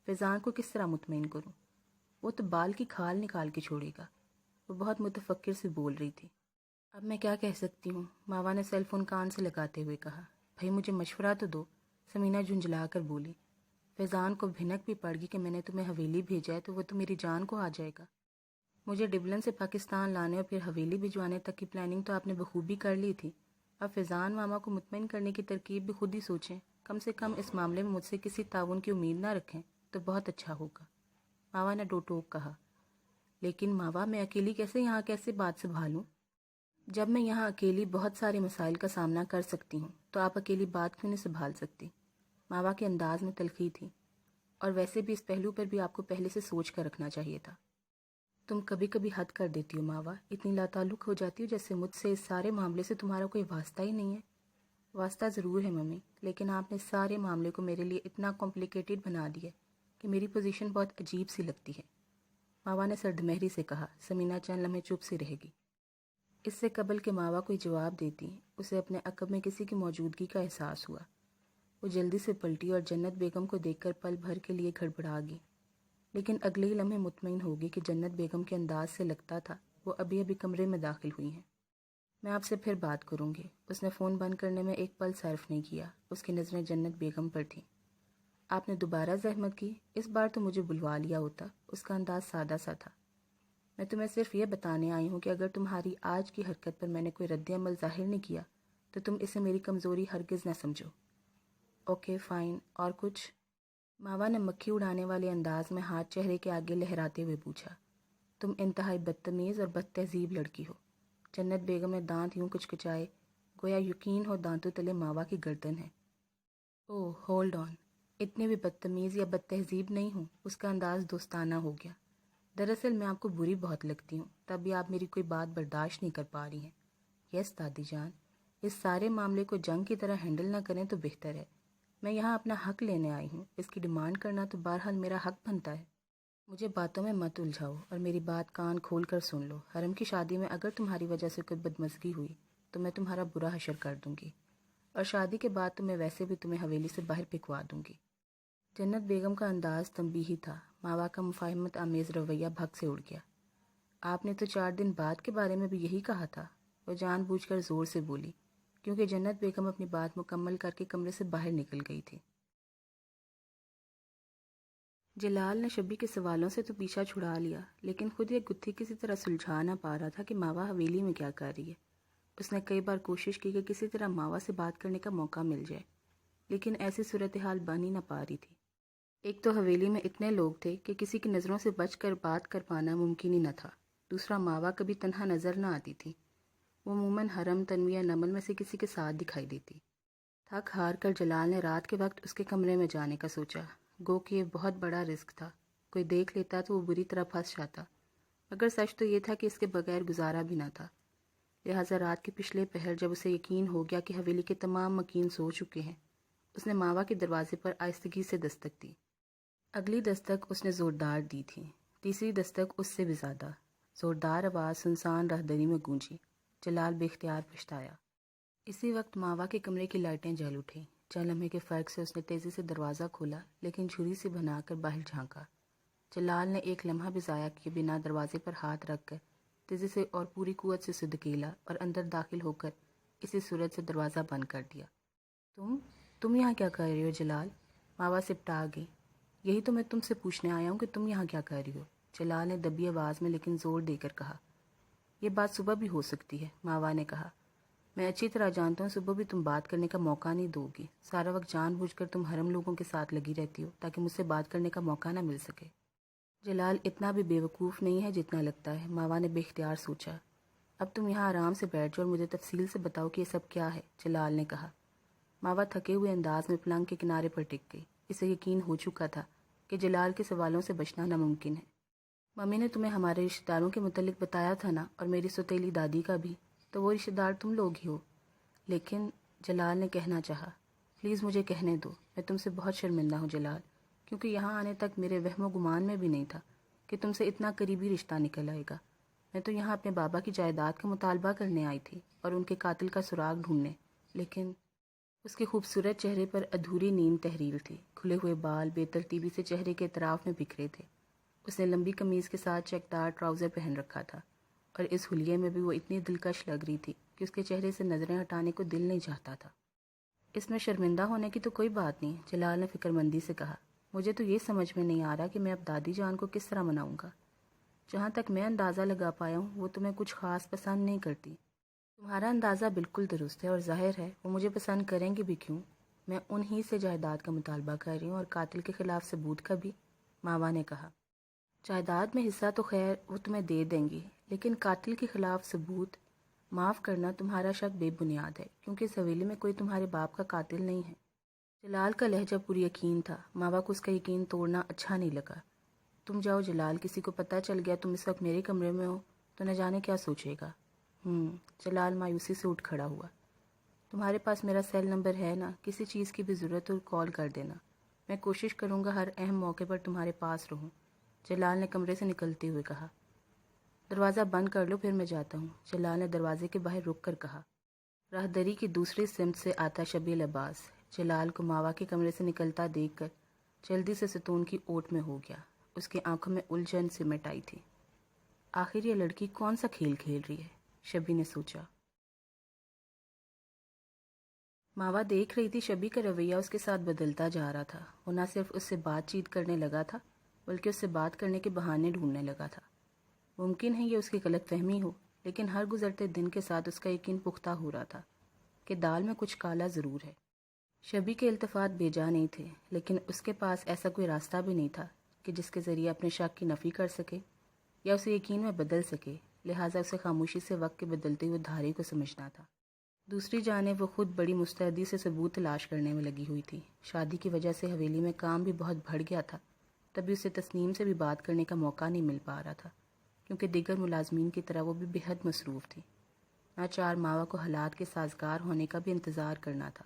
S1: فیضان کو کس طرح مطمئن کروں۔ وہ تو بال کی کھال نکال کے چھوڑے گا۔ وہ بہت متفکر سے بول رہی تھی۔ اب میں کیا کہہ سکتی ہوں؟ ماوا نے سیل فون کان سے لگاتے ہوئے کہا۔ بھائی مجھے مشورہ تو دو، سمینہ جھنجھلا کر بولی۔ فیضان کو بھنک بھی پڑ گئی کہ میں نے تمہیں حویلی بھیجا ہے تو وہ تو میری جان کو آ جائے گا۔ مجھے ڈبلن سے پاکستان لانے اور پھر حویلی بھجوانے تک کی پلاننگ تو آپ نے بخوبی کر لی تھی۔ اب فیضان ماما کو مطمئن کرنے کی ترکیب بھی خود ہی سوچیں، کم سے کم اس معاملے میں مجھ سے کسی تعاون کی امید نہ رکھیں تو بہت اچھا ہوگا، ماوا نے ڈو ٹوک کہا۔ لیکن ماوا میں اکیلی کیسے بات سنبھالوں؟ جب میں یہاں اکیلی بہت سارے مسائل کا سامنا کر سکتی ہوں تو آپ اکیلی بات کیوں نہیں سنبھال سکتی؟ ماوا کے انداز میں تلخی تھی، اور ویسے بھی اس پہلو پر بھی آپ کو پہلے سے سوچ کر رکھنا چاہیے تھا۔ تم کبھی کبھی حد کر دیتی ہو ماوا، اتنی لاتعلق ہو جاتی ہو جیسے مجھ سے اس سارے معاملے سے تمہارا کوئی واسطہ ہی نہیں ہے۔ واسطہ ضرور ہے ممی، لیکن آپ نے اس سارے معاملے کو میرے لیے اتنا کمپلیکیٹڈ بنا دیا کہ میری پوزیشن بہت عجیب سی لگتی ہے، ماوا نے سردمہری سے کہا۔ سمینہ چند لمحے چپ سی رہ گئی۔ اس سے قبل کہ ماوا کوئی جواب دیتی، اسے اپنے عقب میں کسی کی موجودگی کا احساس ہوا۔ وہ جلدی سے پلٹی اور جنت بیگم کو دیکھ کر پل بھر کے لیے گھڑبڑا گئی، لیکن اگلے ہی لمحے مطمئن ہوگی کہ جنت بیگم کے انداز سے لگتا تھا وہ ابھی ابھی کمرے میں داخل ہوئی ہیں۔ میں آپ سے پھر بات کروں گی۔ اس نے فون بند کرنے میں ایک پل صرف نہیں کیا، اس کی نظریں جنت بیگم پر تھیں۔ آپ نے دوبارہ زحمت کی، اس بار تو مجھے بلوا لیا ہوتا۔ اس کا انداز سادہ سا تھا۔ میں تمہیں صرف یہ بتانے آئی ہوں کہ اگر تمہاری آج کی حرکت پر میں نے کوئی رد عمل ظاہر نہیں کیا تو تم اسے میری کمزوری ہرگز نہ سمجھو۔ اوکے فائن، اور کچھ؟ ماوا نے مکھی اڑانے والے انداز میں ہاتھ چہرے کے آگے لہراتے ہوئے پوچھا۔ تم انتہائی بدتمیز اور بد تہذیب لڑکی ہو۔ جنت بیگم نے دانت یوں کچکچائے گویا یقین ہو دانتوں تلے ماوا کی گردن ہے۔ اوہ ہولڈ آن، اتنی بھی بدتمیز یا بد تہذیب نہیں ہوں۔ اس کا انداز دوستانہ ہو گیا۔ دراصل میں آپ کو بری بہت لگتی ہوں، تب بھی آپ میری کوئی بات برداشت نہیں کر پا رہی ہیں۔ یس دادی جان، اس سارے معاملے کو جنگ کی طرح ہینڈل نہ کریں تو بہتر ہے۔ میں یہاں اپنا حق لینے آئی ہوں، اس کی ڈیمانڈ کرنا تو بہرحال میرا حق بنتا ہے۔ مجھے باتوں میں مت الجھاؤ اور میری بات کان کھول کر سن لو۔ حرم کی شادی میں اگر تمہاری وجہ سے کوئی بدمزگی ہوئی تو میں تمہارا برا حشر کر دوں گی، اور شادی کے بعد تو میں ویسے بھی تمہیں حویلی سے باہر پھینکوا دوں گی۔ جنت بیگم کا انداز تنبیہی تھا۔ ماوا کا مفاہمت آمیز رویہ بھگ سے اڑ گیا۔ آپ نے تو 4 دن بعد کے بارے میں بھی یہی کہا تھا۔ وہ جان بوجھ کر زور سے بولی، کیونکہ جنت بیگم اپنی بات مکمل کر کے کمرے سے باہر نکل گئی تھی۔ جلال نے شبی کے سوالوں سے تو پیچھا چھڑا لیا، لیکن خود یہ گتھی کسی طرح سلجھا نہ پا رہا تھا کہ ماوا حویلی میں کیا کر رہی ہے۔ اس نے کئی بار کوشش کی کہ کسی طرح ماوا سے بات کرنے کا موقع مل جائے، لیکن ایسی صورتحال بن ہی نہ پا رہی تھی۔ ایک تو حویلی میں اتنے لوگ تھے کہ کسی کی نظروں سے بچ کر بات کر پانا ممکن ہی نہ تھا۔ دوسرا، ماوا کبھی تنہا نظر نہ آتی تھی۔ وہ عموماً حرم، تنویہ، نمل میں سے کسی کے ساتھ دکھائی دیتی۔ تھک ہار کر جلال نے رات کے وقت اس کے کمرے میں جانے کا سوچا، گو کہ یہ بہت بڑا رسک تھا۔ کوئی دیکھ لیتا تو وہ بری طرح پھنس جاتا، مگر سچ تو یہ تھا کہ اس کے بغیر گزارا بھی نہ تھا۔ لہٰذا رات کے پچھلے پہر جب اسے یقین ہو گیا کہ حویلی کے تمام مکین سو چکے ہیں، اس نے ماوا کے دروازے پر آہستگی سے دستک دی۔ اگلی دستک اس نے زوردار دی تھی، تیسری دستک اس سے بھی زیادہ۔ زوردار آواز سنسان راہدری میں گونجی۔ جلال بے اختیار پچھتایا۔ اسی وقت ماوا کے کمرے کی لائٹیں جل اٹھیں۔ چند لمحے کے فرق سے اس نے تیزی سے دروازہ کھولا، لیکن جھری سے بنا کر باہر جھانکا۔ جلال نے ایک لمحہ بھی ضائع کیے بنا دروازے پر ہاتھ رکھ کر تیزی سے اور پوری قوت سے دھکیلا اور اندر داخل ہو کر اسی صورت سے دروازہ بند کر دیا۔ تم یہاں کیا کر رہی ہو جلال؟ ماوا سپٹا گئی۔ یہی تو میں تم سے پوچھنے آیا ہوں کہ تم یہاں کیا کر رہی ہو، جلال نے دبی آواز میں لیکن زور دے کر کہا۔ یہ بات صبح بھی ہو سکتی ہے، ماوا نے کہا۔ میں اچھی طرح جانتا ہوں صبح بھی تم بات کرنے کا موقع نہیں دو گی۔ سارا وقت جان بوجھ کر تم حرم لوگوں کے ساتھ لگی رہتی ہو تاکہ مجھ سے بات کرنے کا موقع نہ مل سکے۔ جلال اتنا بھی بے وقوف نہیں ہے جتنا لگتا ہے، ماوا نے بے اختیار سوچا۔ اب تم یہاں آرام سے بیٹھ جاؤ اور مجھے تفصیل سے بتاؤ کہ یہ سب کیا ہے، جلال نے کہا۔ ماوا تھکے ہوئے انداز میں پلنگ کے کنارے پر ٹک گئی۔ اسے یقین ہو چکا تھا کہ جلال کے سوالوں سے بچنا ناممکن ہے۔ ممی نے تمہیں ہمارے رشتہ داروں کے متعلق بتایا تھا نا، اور میری سوتیلی دادی کا بھی، تو وہ رشتہ دار تم لوگ ہی ہو۔ لیکن جلال نے کہنا چاہا، پلیز مجھے کہنے دو، میں تم سے بہت شرمندہ ہوں جلال، کیونکہ یہاں آنے تک میرے وہم و گمان میں بھی نہیں تھا کہ تم سے اتنا قریبی رشتہ نکل آئے گا۔ میں تو یہاں اپنے بابا کی جائیداد کا مطالبہ کرنے آئی تھی اور ان کے قاتل کا سراغ ڈھونڈنے، لیکن اس کے خوبصورت چہرے پر ادھوری نیند تحریر تھی۔ کھلے ہوئے بال بے ترتیبی سے چہرے کے اطراف میں بکھرے تھے۔ اس نے لمبی قمیض کے ساتھ چیک دار ٹراؤزر پہن رکھا تھا، اور اس حلیے میں بھی وہ اتنی دلکش لگ رہی تھی کہ اس کے چہرے سے نظریں ہٹانے کو دل نہیں چاہتا تھا۔ اس میں شرمندہ ہونے کی تو کوئی بات نہیں، جلال نے فکر مندی سے کہا۔ مجھے تو یہ سمجھ میں نہیں آ رہا کہ میں اب دادی جان کو کس طرح مناؤں گا۔ جہاں تک میں اندازہ لگا پایا ہوں وہ تمہیں کچھ خاص پسند نہیں کرتی۔ تمہارا اندازہ بالکل درست ہے، اور ظاہر ہے وہ مجھے پسند کریں گی بھی کیوں؟ میں انہی سے جائیداد کا مطالبہ کر رہی ہوں اور قاتل کے خلاف ثبوت کا بھی، ماوا نے کہا۔ جائیداد میں حصہ تو خیر وہ تمہیں دے دیں گی، لیکن قاتل کے خلاف ثبوت؟ معاف کرنا، تمہارا شک بے بنیاد ہے، کیونکہ اس حویلی میں کوئی تمہارے باپ کا قاتل نہیں ہے۔ جلال کا لہجہ پوری یقین تھا۔ ماوا کو اس کا یقین توڑنا اچھا نہیں لگا۔ تم جاؤ جلال، کسی کو پتہ چل گیا تم اس وقت میرے کمرے میں ہو تو نہ جانے کیا سوچے گا۔ جلال مایوسی سے اٹھ کھڑا ہوا۔ تمہارے پاس میرا سیل نمبر ہے نا، کسی چیز کی بھی ضرورت ہو کال کر دینا، میں کوشش کروں گا ہر اہم موقع پر تمہارے پاس رہوں، جلال نے کمرے سے نکلتے ہوئے کہا۔ دروازہ بند کر لو، پھر میں جاتا ہوں، جلال نے دروازے کے باہر رک کر کہا۔ راہدری کی دوسری سمت سے آتا شبیل عباس جلال کو ماوا کے کمرے سے نکلتا دیکھ کر جلدی سے ستون کی اوٹ میں ہو گیا۔ اس کی آنکھوں میں الجھن سمٹ آئی تھی۔ آخر یہ لڑکی کون سا کھیل کھیل رہی ہے، شبی نے سوچا۔ ماوا دیکھ رہی تھی شبی کا رویہ اس کے ساتھ بدلتا جا رہا تھا۔ وہ نہ صرف اس سے بات چیت کرنے لگا تھا بلکہ اس سے بات کرنے کے بہانے ڈھونڈنے لگا تھا۔ ممکن ہے یہ اس کی غلط فہمی ہو، لیکن ہر گزرتے دن کے ساتھ اس کا یقین پختہ ہو رہا تھا کہ دال میں کچھ کالا ضرور ہے۔ شبی کے التفات بیجا نہیں تھے، لیکن اس کے پاس ایسا کوئی راستہ بھی نہیں تھا کہ جس کے ذریعے اپنے شک کی نفی کر سکے یا اسے یقین میں بدل سکے، لہٰذا اسے خاموشی سے وقت کے بدلتے ہوئے دھارے کو سمجھنا تھا۔ دوسری جانب وہ خود بڑی مستعدی سے ثبوت تلاش کرنے میں لگی ہوئی تھی۔ شادی کی وجہ سے حویلی میں کام بھی بہت بڑھ گیا تھا، تبھی اسے تسنیم سے بھی بات کرنے کا موقع نہیں مل پا رہا تھا، کیونکہ دیگر ملازمین کی طرح وہ بھی بہت مصروف تھی۔ ناچار ماوا کو حالات کے سازگار ہونے کا بھی انتظار کرنا تھا۔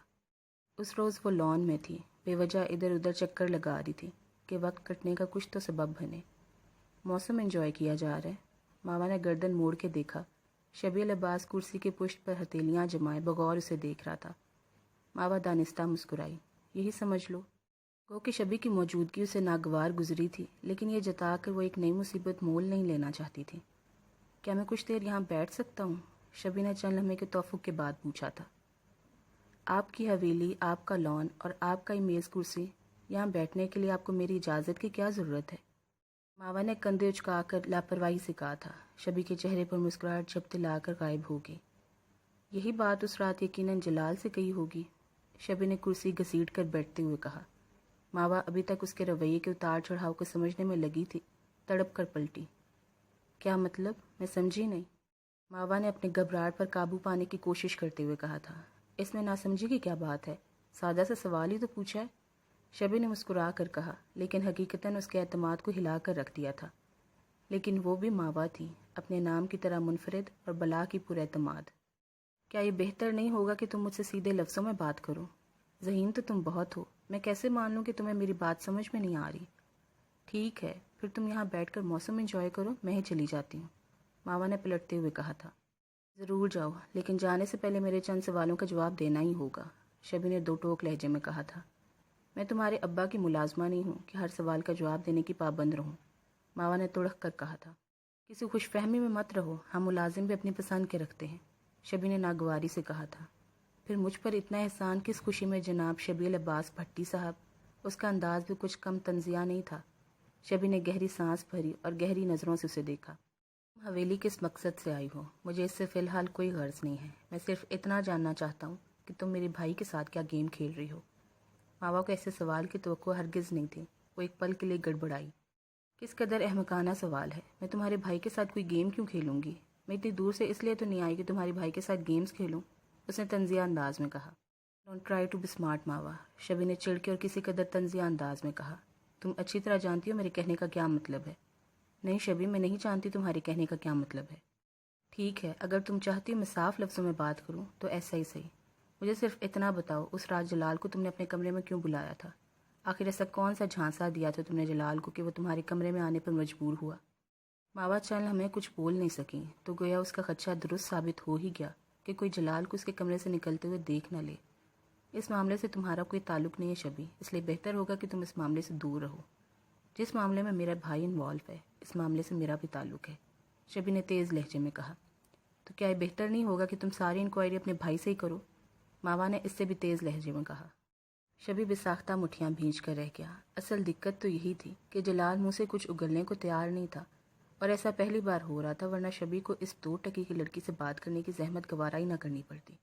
S1: اس روز وہ لان میں تھی، بے وجہ ادھر ادھر چکر لگا رہی تھی کہ وقت کٹنے کا کچھ تو سبب بنے۔ موسم انجوائے کیا جا رہا ہے۔ ماوا نے گردن موڑ کے دیکھا۔ شبی لباس کرسی کے پشت پر ہتھیلیاں جمائے بغور اسے دیکھ رہا تھا۔ ماوا دانستہ مسکرائی۔ یہی سمجھ لو گو کہ شبی کی موجودگی اسے ناگوار گزری تھی، لیکن یہ جتا کر وہ ایک نئی مصیبت مول نہیں لینا چاہتی تھی۔ کیا میں کچھ دیر یہاں بیٹھ سکتا ہوں؟ شبی نے چند لمحے کے توفق کے بعد پوچھا تھا۔ آپ کی حویلی، آپ کا لان اور آپ کا میز کرسی، یہاں بیٹھنے کے لیے آپ کو میری اجازت کی کیا ضرورت ہے؟ ماوا نے کندھے اچکا کر لاپرواہی سے کہا تھا۔ شبی کے چہرے پر مسکراہٹ جھپتے لا کر غائب ہو گئی۔ یہی بات اس رات یقیناً جلال سے کہی ہوگی، شبی نے کرسی گھسیٹ کر بیٹھتے ہوئے کہا۔ ماوا ابھی تک اس کے رویے کے اتار چڑھاؤ کو سمجھنے میں لگی تھی، تڑپ کر پلٹی۔ کیا مطلب؟ میں سمجھی نہیں۔ ماوا نے اپنے گھبراہٹ پر قابو پانے کی کوشش کرتے ہوئے کہا تھا۔ اس میں ناسمجھی کی کیا بات ہے؟ سادہ سا سوال ہی تو پوچھا ہے، شبی نے مسکرا کر کہا، لیکن حقیقتاً اس کے اعتماد کو ہلا کر رکھ دیا تھا۔ لیکن وہ بھی ماوا تھی، اپنے نام کی طرح منفرد اور بلا کی پر اعتماد۔ کیا یہ بہتر نہیں ہوگا کہ تم مجھ سے سیدھے لفظوں میں بات کرو؟ ذہین تو تم بہت ہو، میں کیسے مان لوں کہ تمہیں میری بات سمجھ میں نہیں آ رہی؟ ٹھیک ہے، پھر تم یہاں بیٹھ کر موسم انجوائے کرو، میں ہی چلی جاتی ہوں، ماوا نے پلٹتے ہوئے کہا تھا۔ ضرور جاؤ، لیکن جانے سے پہلے میرے چند سوالوں کا جواب دینا ہی ہوگا، شبی نے دو ٹوک لہجے میں کہا تھا۔ میں تمہارے ابا کی ملازمہ نہیں ہوں کہ ہر سوال کا جواب دینے کی پابند رہوں، ماوا نے تڑخ کر کہا تھا۔ کسی خوش فہمی میں مت رہو، ہم ملازم بھی اپنی پسند کے رکھتے ہیں، شبی نے ناگواری سے کہا تھا۔ پھر مجھ پر اتنا احسان کس خوشی میں جناب شبی عباس بھٹی صاحب؟ اس کا انداز بھی کچھ کم طنزیہ نہیں تھا۔ شبی نے گہری سانس بھری اور گہری نظروں سے اسے دیکھا۔ تم حویلی کس مقصد سے آئی ہو؟ مجھے اس سے فی الحال کوئی غرض نہیں ہے، میں صرف اتنا جاننا چاہتا ہوں کہ تم میرے بھائی کے ساتھ کیا گیم کھیل رہی ہو؟ ماوا کو ایسے سوال کی توقع ہرگز نہیں تھی، وہ ایک پل کے لیے گڑبڑائی۔ کس قدر احمقانہ سوال ہے، میں تمہارے بھائی کے ساتھ کوئی گیم کیوں کھیلوں گی؟ میں اتنی دور سے اس لیے تو نہیں آئی کہ تمہارے بھائی کے ساتھ گیمز کھیلوں، اس نے طنزیہ انداز میں کہا۔ Don't try to be smart ماوا، شبی نے چڑھ کے اور کسی قدر طنزیہ انداز میں کہا۔ تم اچھی طرح جانتی ہو میرے کہنے کا کیا مطلب ہے۔ نہیں شبی، میں نہیں جانتی تمہارے کہنے کا کیا مطلب ہے۔ ٹھیک ہے، اگر تم چاہتی ہو میں صاف لفظوں میں بات کروں تو ایسا ہی صحیح۔ مجھے صرف اتنا بتاؤ، اس رات جلال کو تم نے اپنے کمرے میں کیوں بلایا تھا؟ آخر ایسا کون سا جھانسا دیا تھا تم نے جلال کو کہ وہ تمہارے کمرے میں آنے پر مجبور ہوا؟ ماوا چل ہمیں کچھ بول نہیں سکیں تو گویا اس کا خدشہ درست ثابت ہو ہی گیا کہ کوئی جلال کو اس کے کمرے سے نکلتے ہوئے دیکھ نہ لے۔ اس معاملے سے تمہارا کوئی تعلق نہیں ہے شبی، اس لیے بہتر ہوگا کہ تم اس معاملے سے دور رہو۔ جس معاملے میں میرا بھائی انوالو ہے، اس معاملے سے میرا بھی تعلق ہے، شبی نے تیز لہجے میں کہا۔ تو کیا یہ بہتر نہیں ہوگا کہ تم ساری انکوائری اپنے بھائی سے ہی کرو؟ ماوا نے اس سے بھی تیز لہجے میں کہا۔ شبی بساختہ مٹھیاں بھینچ کر رہ گیا۔ اصل دقت تو یہی تھی کہ جلال منہ سے کچھ اگلنے کو تیار نہیں تھا، اور ایسا پہلی بار ہو رہا تھا، ورنہ شبی کو اس 2 ٹکی کی لڑکی سے بات کرنے کی زحمت گوارا ہی نہ کرنی پڑتی۔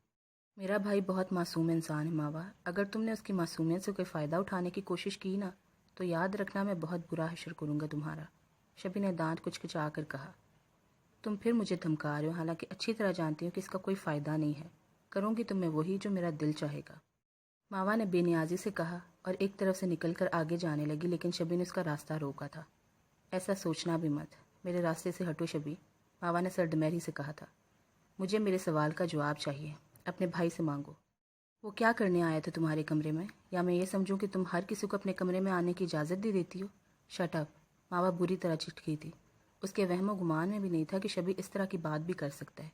S1: میرا بھائی بہت معصوم انسان ہے ماوا، اگر تم نے اس کی معصومیت سے کوئی فائدہ اٹھانے کی کوشش کی نا تو یاد رکھنا میں بہت برا حشر کروں گا تمہارا، شبی نے دانت کچکچا کر کہا۔ تم پھر مجھے دھمکا رہے ہو، حالانکہ اچھی طرح جانتی ہوں کہ اس کا کوئی فائدہ نہیں ہے۔ کروں گی تو میں وہی جو میرا دل چاہے گا، ماوا نے بے نیازی سے کہا اور ایک طرف سے نکل کر آگے جانے لگی، لیکن شبی نے اس کا راستہ روکا تھا۔ ایسا سوچنا بھی مت، میرے راستے سے ہٹو شبی، ماوا نے سردمہری سے کہا تھا۔ مجھے میرے سوال کا جواب چاہیے، اپنے بھائی سے مانگو۔ وہ کیا کرنے آیا تھا تمہارے کمرے میں؟ یا میں یہ سمجھوں کہ تم ہر کسی کو اپنے کمرے میں آنے کی اجازت دے دیتی ہو؟ شٹ اپ، ماوا بری طرح چٹکی تھی۔ اس کے وہم و گمان میں بھی نہیں تھا کہ شبی اس طرح کی بات بھی کر سکتا ہے۔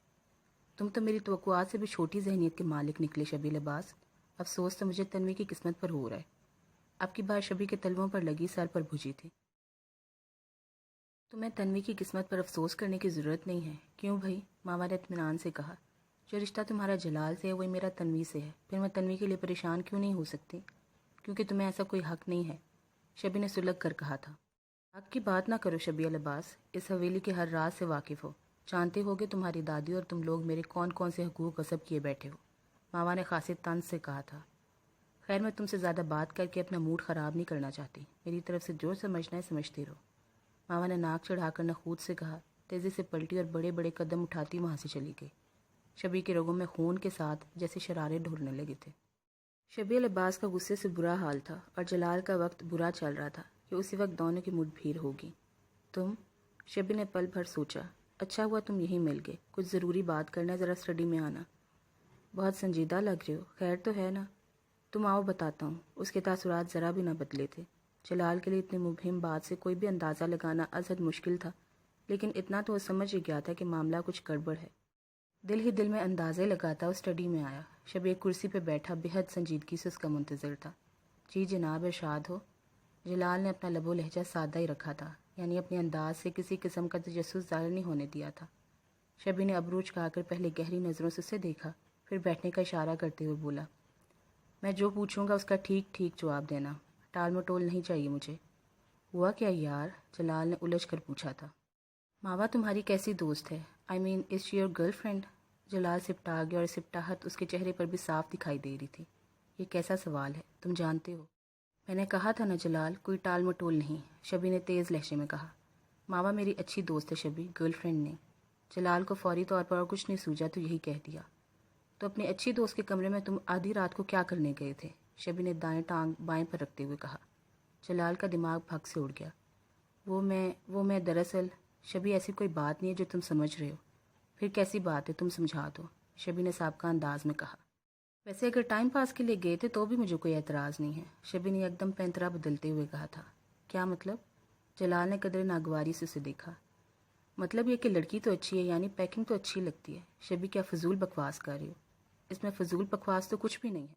S1: تم تو میری توقعات سے بھی چھوٹی ذہنیت کے مالک نکلے شبی لباس، افسوس تو مجھے تنوی کی قسمت پر ہو رہا ہے۔ اب کی بات شبی کے تلووں پر لگی سر پر بھجی تھی۔ تمہیں تنوی کی قسمت پر افسوس کرنے کی ضرورت نہیں ہے، کیوں بھائی؟ ماوا نے اطمینان سے کہا۔ جو رشتہ تمہارا جلال سے ہے وہی میرا تنوی سے ہے، پھر میں تنوی کے لیے پریشان کیوں نہیں ہو سکتی؟ کیونکہ تمہیں ایسا کوئی حق نہیں ہے، شبی نے سلگ کر کہا تھا۔ حق کی بات نہ کرو شبی لباس، اس حویلی کے ہر راز سے واقف ہو، جانتے ہوگے تمہاری دادی اور تم لوگ میرے کون کون سے حقوق غصب کیے بیٹھے ہو، ماوا نے خاصے طنز سے کہا تھا۔ خیر میں تم سے زیادہ بات کر کے اپنا موڈ خراب نہیں کرنا چاہتی، میری طرف سے جو سمجھنا ہے سمجھتی رہو، ماوا نے ناک چڑھا کر نخوت سے کہا، تیزی سے پلٹی اور بڑے بڑے قدم اٹھاتی وہاں سے چلی گئی۔ شبی کے رگوں میں خون کے ساتھ جیسے شرارے ڈھولنے لگے تھے۔ شبی لباس کا غصے سے برا حال تھا اور جلال کا وقت برا چل رہا تھا کہ اسی وقت دونوں کی مٹ بھیڑ ہوگی۔ تم؟ شبی نے پل بھر سوچا۔ اچھا ہوا تم یہیں مل گئے، کچھ ضروری بات کرنا، ذرا اسٹڈی میں آنا۔ بہت سنجیدہ لگ رہے ہو، خیر تو ہے نا؟ تم آؤ بتاتا ہوں۔ اس کے تاثرات ذرا بھی نہ بدلے تھے۔ جلال کے لیے اتنی مبہم بات سے کوئی بھی اندازہ لگانا ازحد مشکل تھا، لیکن اتنا تو وہ سمجھ ہی گیا تھا کہ معاملہ کچھ گڑبڑ ہے۔ دل ہی دل میں اندازے لگاتا وہ اسٹڈی میں آیا۔ شبی ایک کرسی پہ بیٹھا بہت سنجیدگی سے اس کا منتظر تھا۔ جی جناب، ارشاد ہو۔ جلال نے اپنا لب و لہجہ سادہ ہی رکھا تھا، یعنی اپنے انداز سے کسی قسم کا تجسس ظاہر نہیں ہونے دیا تھا۔ شبی نے ابرو چکا کر پہلے گہری نظروں سے اسے دیکھا، پھر بیٹھنے کا اشارہ کرتے ہوئے بولا، میں جو پوچھوں گا اس کا ٹھیک ٹھیک جواب دینا، ٹال مٹول نہیں چاہیے مجھے۔ ہوا کیا یار؟ جلال نے الجھ کر پوچھا تھا۔ ماوا تمہاری کیسی دوست ہے؟ آئی مین از شی یور گرل فرینڈ؟ جلال سپٹا گیا اور سپٹاہٹ اس کے چہرے پر بھی صاف دکھائی دے رہی تھی۔ یہ کیسا سوال ہے، تم جانتے ہو؟ میں نے کہا تھا نا جلال، کوئی ٹال مٹول نہیں، شبی نے تیز لہجے میں کہا۔ ماوا میری اچھی دوست ہے شبی، گرل فرینڈ نے۔ جلال کو فوری طور پر اور کچھ نہیں سوجا تو یہی کہہ دیا۔ تو اپنی اچھی دوست کے کمرے میں تم آدھی رات کو کیا کرنے گئے تھے؟ شبی نے دائیں ٹانگ بائیں پر رکھتے ہوئے کہا۔ جلال کا دماغ بھگ سے اڑ گیا۔ وہ میں دراصل، شبی ایسی کوئی بات نہیں ہے جو تم سمجھ رہے ہو۔ پھر کیسی بات ہے، تم سمجھا دو، شبی نے سابقہ انداز میں کہا۔ ویسے اگر ٹائم پاس کے لیے گئے تھے تو بھی مجھے کوئی اعتراض نہیں ہے، شبی نے ایک دم پینترا بدلتے ہوئے کہا تھا۔ کیا مطلب؟ جلال نے قدر ناگواری سے اسے دیکھا۔ مطلب یہ کہ لڑکی تو اچھی ہے، یعنی پیکنگ تو اچھی لگتی ہے۔ شبی کیا فضول بکواس کر رہی ہو؟ اس میں فضول بکواس تو کچھ بھی نہیں ہے۔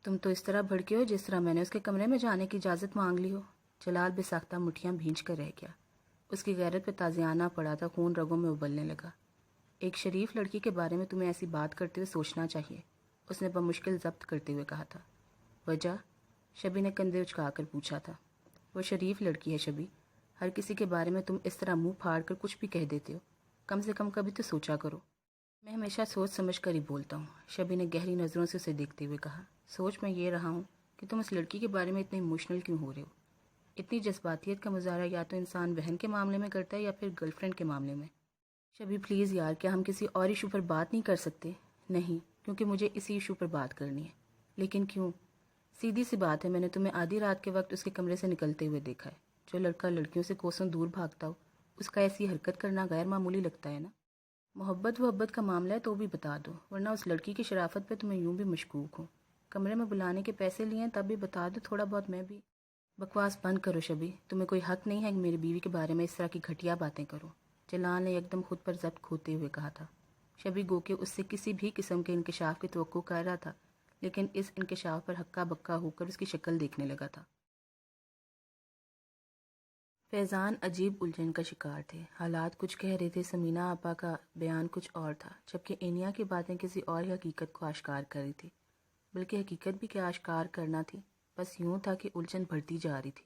S1: تم تو اس طرح بھڑکے ہو جس طرح میں نے اس کے کمرے میں جانے کی اجازت مانگ لی ہو۔ جلال بے ساختہ مٹھیاں بھینچ کر رہ گیا۔ اس کی غیرت پہ تازیانہ پڑا تھا، خون رگوں میں ابلنے لگا۔ ایک شریف لڑکی کے بارے میں تمہیں ایسی بات کرتے ہوئے سوچنا چاہیے، اس نے بمشکل ضبط کرتے ہوئے کہا تھا۔ وجہ؟ شبی نے کندھے اچکا کر پوچھا تھا۔ وہ شریف لڑکی ہے شبی، ہر کسی کے بارے میں تم اس طرح منہ پھاڑ کر کچھ بھی کہہ دیتے ہو، کم سے کم کبھی تو سوچا کرو۔ میں ہمیشہ سوچ سمجھ کر ہی بولتا ہوں، شبی نے گہری نظروں سے اسے دیکھتے ہوئے کہا۔ سوچ میں یہ رہا ہوں کہ تم اس لڑکی کے بارے میں اتنے ایموشنل کیوں ہو رہے ہو؟ اتنی جذباتیت کا مظاہرہ یا تو انسان بہن کے معاملے میں کرتا ہے یا پھر گرل فرینڈ کے معاملے میں۔ شبی پلیز یار، کیا ہم کسی اور ایشو پر بات نہیں کر سکتے؟ نہیں، کیونکہ مجھے اسی ایشو پر بات کرنی ہے۔ لیکن کیوں؟ سیدھی سی بات ہے، میں نے تمہیں آدھی رات کے وقت اس کے کمرے سے نکلتے ہوئے دیکھا ہے۔ جو لڑکا لڑکیوں سے کوسوں دور بھاگتا ہو، اس کا ایسی حرکت کرنا غیر معمولی لگتا ہے نا؟ محبت کا معاملہ ہے تو بھی بتا دو، ورنہ اس لڑکی کی شرافت پہ تمہیں یوں بھی مشکوک ہوں۔ کمرے میں بلانے کے پیسے لیے ہیں تب بھی بتا دو، تھوڑا بہت میں بھی۔ بکواس بند کرو شبی، تمہیں کوئی حق نہیں ہے کہ میری بیوی کے بارے میں اس طرح کی گھٹیا باتیں کرو، جلال نے ایک دم خود پر ضبط کھوتے ہوئے کہا تھا۔ شبی گو کہ اس سے کسی بھی قسم کے انکشاف کی توقع کر رہا تھا، لیکن اس انکشاف پر ہکا بکا ہو کر اس کی شکل دیکھنے لگا تھا۔ فیضان عجیب الجھن کا شکار تھے۔ حالات کچھ کہہ رہے تھے، سمینہ آپا کا بیان کچھ اور تھا، جبکہ اینیا کی باتیں کسی اور ہی حقیقت کو آشکار کر رہی تھی۔ بلکہ حقیقت بھی کیا آشکار کرنا تھی، بس یوں تھا کہ الجھن بڑھتی جا رہی تھی۔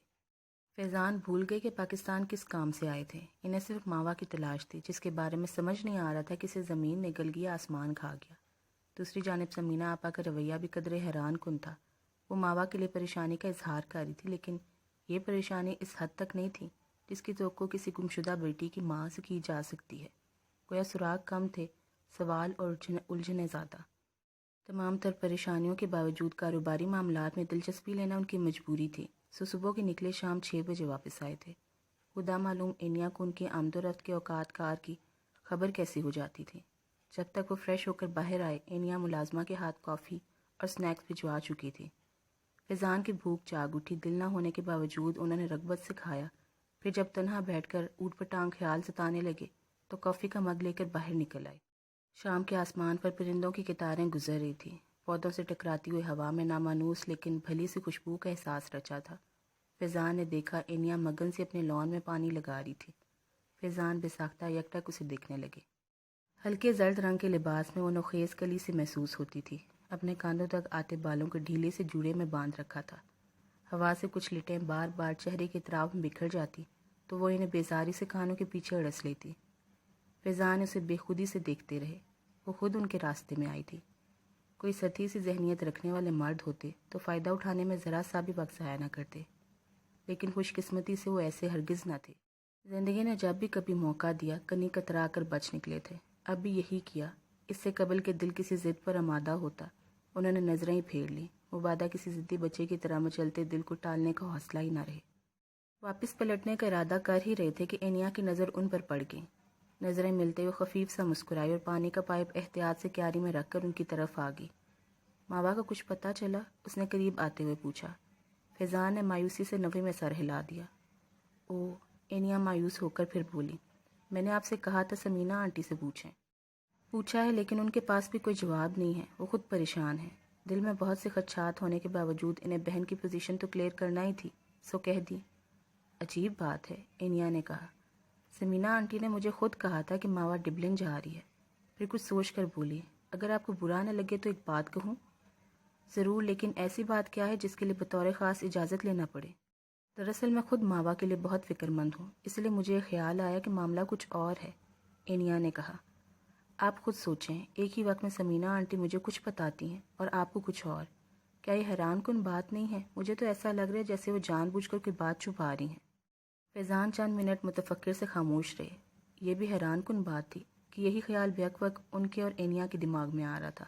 S1: فیضان بھول گئے کہ پاکستان کس کام سے آئے تھے۔ انہیں صرف ماوا کی تلاش تھی، جس کے بارے میں سمجھ نہیں آ رہا تھا کہ اسے زمین نے گل گیا، آسمان کھا گیا۔ دوسری جانب سمینہ آپا کا رویہ بھی قدرے حیران کن تھا۔ وہ ماوا کے لیے پریشانی کا اظہار کر رہی تھی، لیکن یہ پریشانی اس حد تک نہیں تھی جس کی توقع کسی گمشدہ بیٹی کی ماں سے کی جا سکتی ہے۔ گویا سراغ کم تھے، سوال اور الجھنیں زیادہ۔ تمام تر پریشانیوں کے باوجود کاروباری معاملات میں دلچسپی لینا ان کی مجبوری تھی، سو صبح کے نکلے شام 6 بجے واپس آئے تھے۔ خدا معلوم اینیا کو ان کی آمد و رفت کے اوقات کار کی خبر کیسی ہو جاتی تھی۔ جب تک وہ فریش ہو کر باہر آئے، اینیا ملازمہ کے ہاتھ کافی اور سنیکس بھجوا چکی تھی۔ فیضان کی بھوک جاگ اٹھی، دل نہ ہونے کے باوجود انہوں نے رغبت سے کھایا۔ پھر جب تنہا بیٹھ کر اوٹ پٹانگ خیال ستانے لگے تو کافی کا مگ لے کر باہر نکل آئے۔ شام کے آسمان پر پرندوں کی قطاریں گزر رہی تھیں، پودوں سے ٹکراتی ہوئی ہوا میں نامانوس لیکن بھلی سی خوشبو کا احساس رچا تھا۔ فیضان نے دیکھا اینیا مگن سے اپنے لان میں پانی لگا رہی تھی۔ فیضان بے ساختہ یکٹک اسے دیکھنے لگے۔ ہلکے زرد رنگ کے لباس میں وہ نوخیز کلی سے محسوس ہوتی تھی۔ اپنے کاندھوں تک آتے بالوں کو ڈھیلے سے جوڑے میں باندھ رکھا تھا۔ ہوا سے کچھ لٹیں بار بار چہرے کے اطراف میں بکھر جاتی تو وہ انہیں بیزاری سے کانوں کے پیچھے اڑس لیتی۔ فیضان اسے بے خودی سے دیکھتے رہے۔ وہ خود ان کے راستے میں آئی تھی۔ کوئی سطحی سی ذہنیت رکھنے والے مرد ہوتے تو فائدہ اٹھانے میں ذرا سا بھی وقت ضائع نہ کرتے، لیکن خوش قسمتی سے وہ ایسے ہرگز نہ تھے۔ زندگی نے جب بھی کبھی موقع دیا کنی کترا کر بچ نکلے تھے۔ اب بھی یہی کیا۔ اس سے قبل کہ دل کسی ضد پر آمادہ ہوتا، انہوں نے نظریں ہی پھیر لیں۔ مبادہ کسی ضدی بچے کی طرح مچلتے دل کو ٹالنے کا حوصلہ ہی نہ رہے۔ واپس پلٹنے کا ارادہ کر ہی رہے تھے کہ انیا کی نظر ان پر پڑ گئی۔ نظریں ملتے ہوئے خفیف سا مسکرائی اور پانی کا پائپ احتیاط سے کیاری میں رکھ کر ان کی طرف آ گئی۔ ماوا کا کچھ پتہ چلا؟ اس نے قریب آتے ہوئے پوچھا۔ فیضان نے مایوسی سے نفی میں سر ہلا دیا۔ او، انیا مایوس ہو کر پھر بولی، میں نے آپ سے کہا تھا سمینا آنٹی سے پوچھیں۔ پوچھا ہے لیکن ان کے پاس بھی کوئی جواب نہیں ہے، وہ خود پریشان ہیں۔ دل میں بہت سے خدشات ہونے کے باوجود انہیں بہن کی پوزیشن تو کلیئر کرنا ہی تھی، سو کہہ دی۔ عجیب بات ہے، انیا نے کہا، سمینا آنٹی نے مجھے خود کہا تھا کہ ماوا ڈبلن جا رہی ہے۔ پھر کچھ سوچ کر بولی، اگر آپ کو برا نہ لگے تو ایک بات کہوں؟ ضرور، لیکن ایسی بات کیا ہے جس کے لیے بطور خاص اجازت لینا پڑے؟ دراصل میں خود ماوا کے لیے بہت فکر مند ہوں، اس لیے مجھے خیال آیا کہ معاملہ کچھ اور ہے، انیا نے کہا۔ آپ خود سوچیں، ایک ہی وقت میں سمینا آنٹی مجھے کچھ بتاتی ہیں اور آپ کو کچھ اور۔ کیا یہ حیران کن بات نہیں ہے؟ مجھے تو ایسا لگ رہا ہے جیسے وہ جان بوجھ کر کوئی بات چھپا رہی ہیں۔ فیضان چند منٹ متفکر سے خاموش رہے۔ یہ بھی حیران کن بات تھی کہ یہی خیال بیک وقت ان کے اور انیا کے دماغ میں آ رہا تھا۔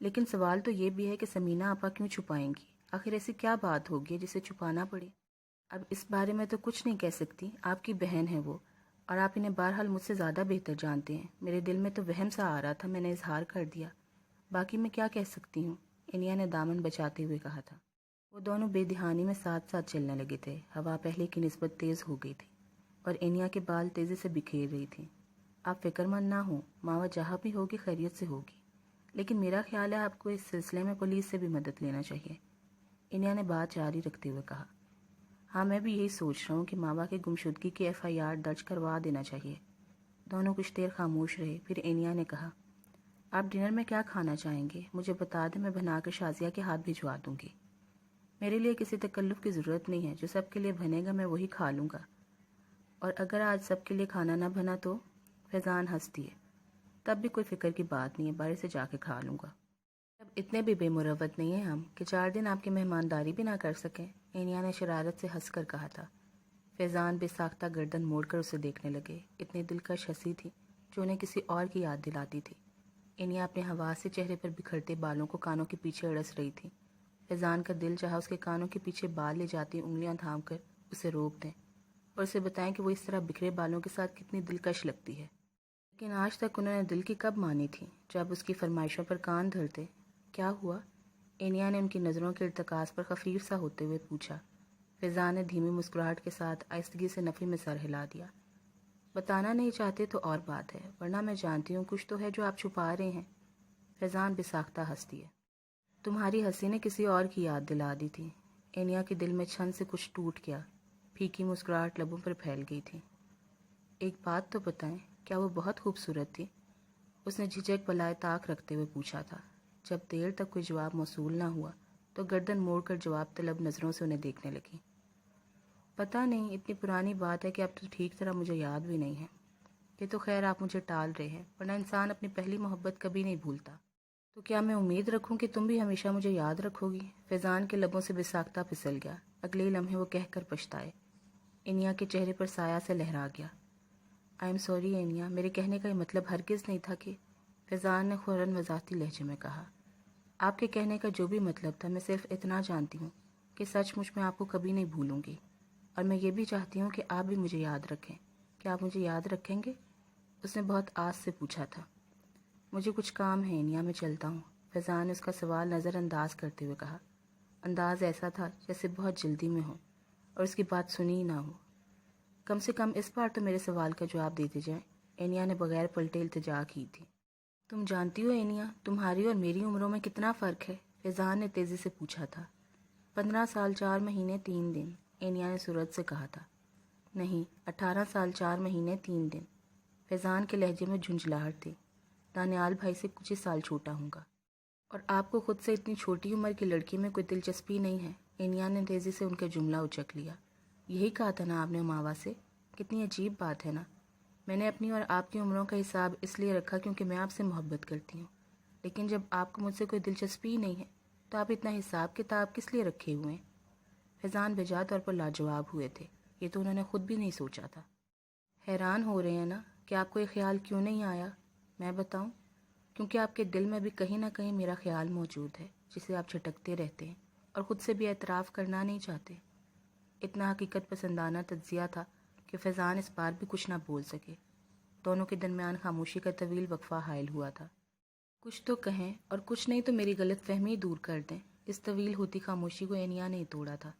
S1: لیکن سوال تو یہ بھی ہے کہ سمینا آپا کیوں چھپائیں گی؟ آخر ایسی کیا بات ہوگی جسے چھپانا پڑے؟ اب اس بارے میں تو کچھ نہیں کہہ سکتی، آپ کی بہن ہے وہ، اور آپ انہیں بہرحال مجھ سے زیادہ بہتر جانتے ہیں۔ میرے دل میں تو وہم سا آ رہا تھا، میں نے اظہار کر دیا۔ باقی میں کیا کہہ سکتی ہوں؟ انیا نے دامن بچاتے ہوئے کہا تھا۔ وہ دونوں بے دہانی میں ساتھ ساتھ چلنے لگے تھے۔ ہوا پہلے کی نسبت تیز ہو گئی تھی اور انیا کے بال تیزی سے بکھیر رہی تھی۔ آپ فکر مند نہ ہوں، ماوا جہاں بھی ہوگی خیریت سے ہوگی، لیکن میرا خیال ہے آپ کو اس سلسلے میں پولیس سے بھی مدد لینا چاہیے، انیا نے بات جاری رکھتے ہوئے کہا۔ ہاں، میں بھی یہی سوچ رہا ہوں کہ ماوا کی گمشدگی کی FIR درج کروا دینا چاہیے۔ دونوں کچھ دیر خاموش رہے، پھر انیا نے کہا، آپ ڈنر میں کیا کھانا چاہیں گے؟ مجھے بتا دیں، میں بنا کر شازیہ کے ہاتھ بھجوا دوں گی۔ میرے لیے کسی تکلف کی ضرورت نہیں ہے، جو سب کے لیے بنے گا میں وہی کھا لوں گا۔ اور اگر آج سب کے لیے کھانا نہ بنا تو؟ فیضان ہنس دیے۔ تب بھی کوئی فکر کی بات نہیں ہے، باہر سے جا کے کھا لوں گا۔ اب اتنے بھی بے مروت نہیں ہیں ہم کہ 4 دن آپ کی مہمانداری بھی نہ کر سکیں، انیا نے شرارت سے ہنس کر کہا تھا۔ فیضان بے ساختہ گردن موڑ کر اسے دیکھنے لگے۔ اتنی دلکش ہنسی تھی جو انہیں کسی اور کی یاد دلاتی تھی۔ انیا اپنے حواس سے چہرے پر بکھرتے بالوں کو کانوں کے پیچھے اڑس رہی تھی۔ فیضان کا دل چاہا اس کے کانوں کے پیچھے بال لے جاتی انگلیاں تھام کر اسے روک دیں اور اسے بتائیں کہ وہ اس طرح بکھرے بالوں کے ساتھ کتنی دلکش لگتی ہے، لیکن آج تک انہوں نے دل کی کب مانی تھی جب اس کی فرمائشوں پر کان دھرتے۔ کیا ہوا؟ انیا نے ان کی نظروں کے ارتکاز پر خفیف سا ہوتے ہوئے پوچھا۔ فیضان نے دھیمی مسکراہٹ کے ساتھ آہستگی سے نفی میں سر ہلا دیا۔ بتانا نہیں چاہتے تو اور بات ہے، ورنہ میں جانتی ہوں کچھ تو ہے جو آپ چھپا رہے ہیں، فیضان بے ساختہ ہنس دیے۔ تمہاری ہنسی نے کسی اور کی یاد دلا دی تھی۔ انیا کے دل میں چھن سے کچھ ٹوٹ گیا، پھیکی مسکراہٹ لبوں پر پھیل گئی تھی۔ ایک بات تو بتائیں، کیا وہ بہت خوبصورت تھی؟ اس نے جھجک بلائے طاق رکھتے ہوئے پوچھا تھا۔ جب دیر تک کوئی جواب موصول نہ ہوا تو گردن موڑ کر جواب طلب نظروں سے انہیں دیکھنے لگی۔ پتہ نہیں، اتنی پرانی بات ہے کہ اب تو ٹھیک طرح مجھے یاد بھی نہیں ہے۔ یہ تو خیر آپ مجھے ٹال رہے ہیں، ورنہ انسان اپنی پہلی محبت کبھی نہیں بھولتا۔ تو کیا میں امید رکھوں کہ تم بھی ہمیشہ مجھے یاد رکھو گی؟ فیضان کے لبوں سے بے ساختہ پھسل گیا۔ اگلے لمحے وہ کہہ کر پچھتائے۔ انیا کے چہرے پر سایہ سے لہرا گیا۔ آئی ایم سوری انیا، میرے کہنے کا یہ مطلب ہرگز نہیں تھا کہ، فیضان نے فوراً وضاحتی لہجے میں کہا، آپ کے کہنے کا جو بھی مطلب تھا، میں صرف اتنا جانتی ہوں کہ سچ مچ میں آپ کو کبھی نہیں بھولوں گی، اور میں یہ بھی چاہتی ہوں کہ آپ بھی مجھے یاد رکھیں۔ کیا آپ مجھے یاد رکھیں گے؟ اس نے بہت آس سے پوچھا تھا۔ مجھے کچھ کام ہے انیا، میں چلتا ہوں، فیضان نے اس کا سوال نظر انداز کرتے ہوئے کہا۔ انداز ایسا تھا جیسے بہت جلدی میں ہو اور اس کی بات سنی ہی نہ ہو۔ کم سے کم اس بار تو میرے سوال کا جواب دیتے جائیں، انیا نے بغیر پلٹے التجا کی تھی۔ تم جانتی ہو انیا، تمہاری اور میری عمروں میں کتنا فرق ہے؟ فیضان نے تیزی سے پوچھا تھا۔ 15 سال 4 مہینے 3 دن، انیا نے سرعت سے کہا تھا۔ نہیں، 18 سال 4 مہینے 3 دن، فیضان کے لہجے میں جھنجھلاہٹ تھی۔ دانیال بھائی سے کچھ ہی سال چھوٹا ہوں گا، اور آپ کو خود سے اتنی چھوٹی عمر کی لڑکی میں کوئی دلچسپی نہیں ہے، انیا نے تیزی سے ان کا جملہ اچک لیا۔ یہی کہا تھا نا آپ نے ماوا سے؟ کتنی عجیب بات ہے نا۔ میں نے اپنی اور آپ کی عمروں کا حساب اس لیے رکھا کیونکہ میں آپ سے محبت کرتی ہوں، لیکن جب آپ کو مجھ سے کوئی دلچسپی ہی نہیں ہے تو آپ اتنا حساب کتاب کس لیے رکھے ہوئے ہیں؟ فیضان بجا طور پر لاجواب ہوئے تھے۔ یہ تو انہوں نے خود بھی نہیں سوچا تھا۔ حیران ہو رہے ہیں نا کہ آپ کو یہ خیال کیوں نہیں آیا؟ میں بتاؤں؟ کیونکہ آپ کے دل میں بھی کہیں نہ کہیں میرا خیال موجود ہے جسے آپ جھٹکتے رہتے ہیں اور خود سے بھی اعتراف کرنا نہیں چاہتے۔ اتنا حقیقت پسندانہ تجزیہ تھا کہ فیضان اس بار بھی کچھ نہ بول سکے۔ دونوں کے درمیان خاموشی کا طویل وقفہ حائل ہوا تھا۔ کچھ تو کہیں اور کچھ نہیں تو میری غلط فہمی دور کر دیں۔ اس طویل ہوتی خاموشی کو اینیا نے توڑا تھا۔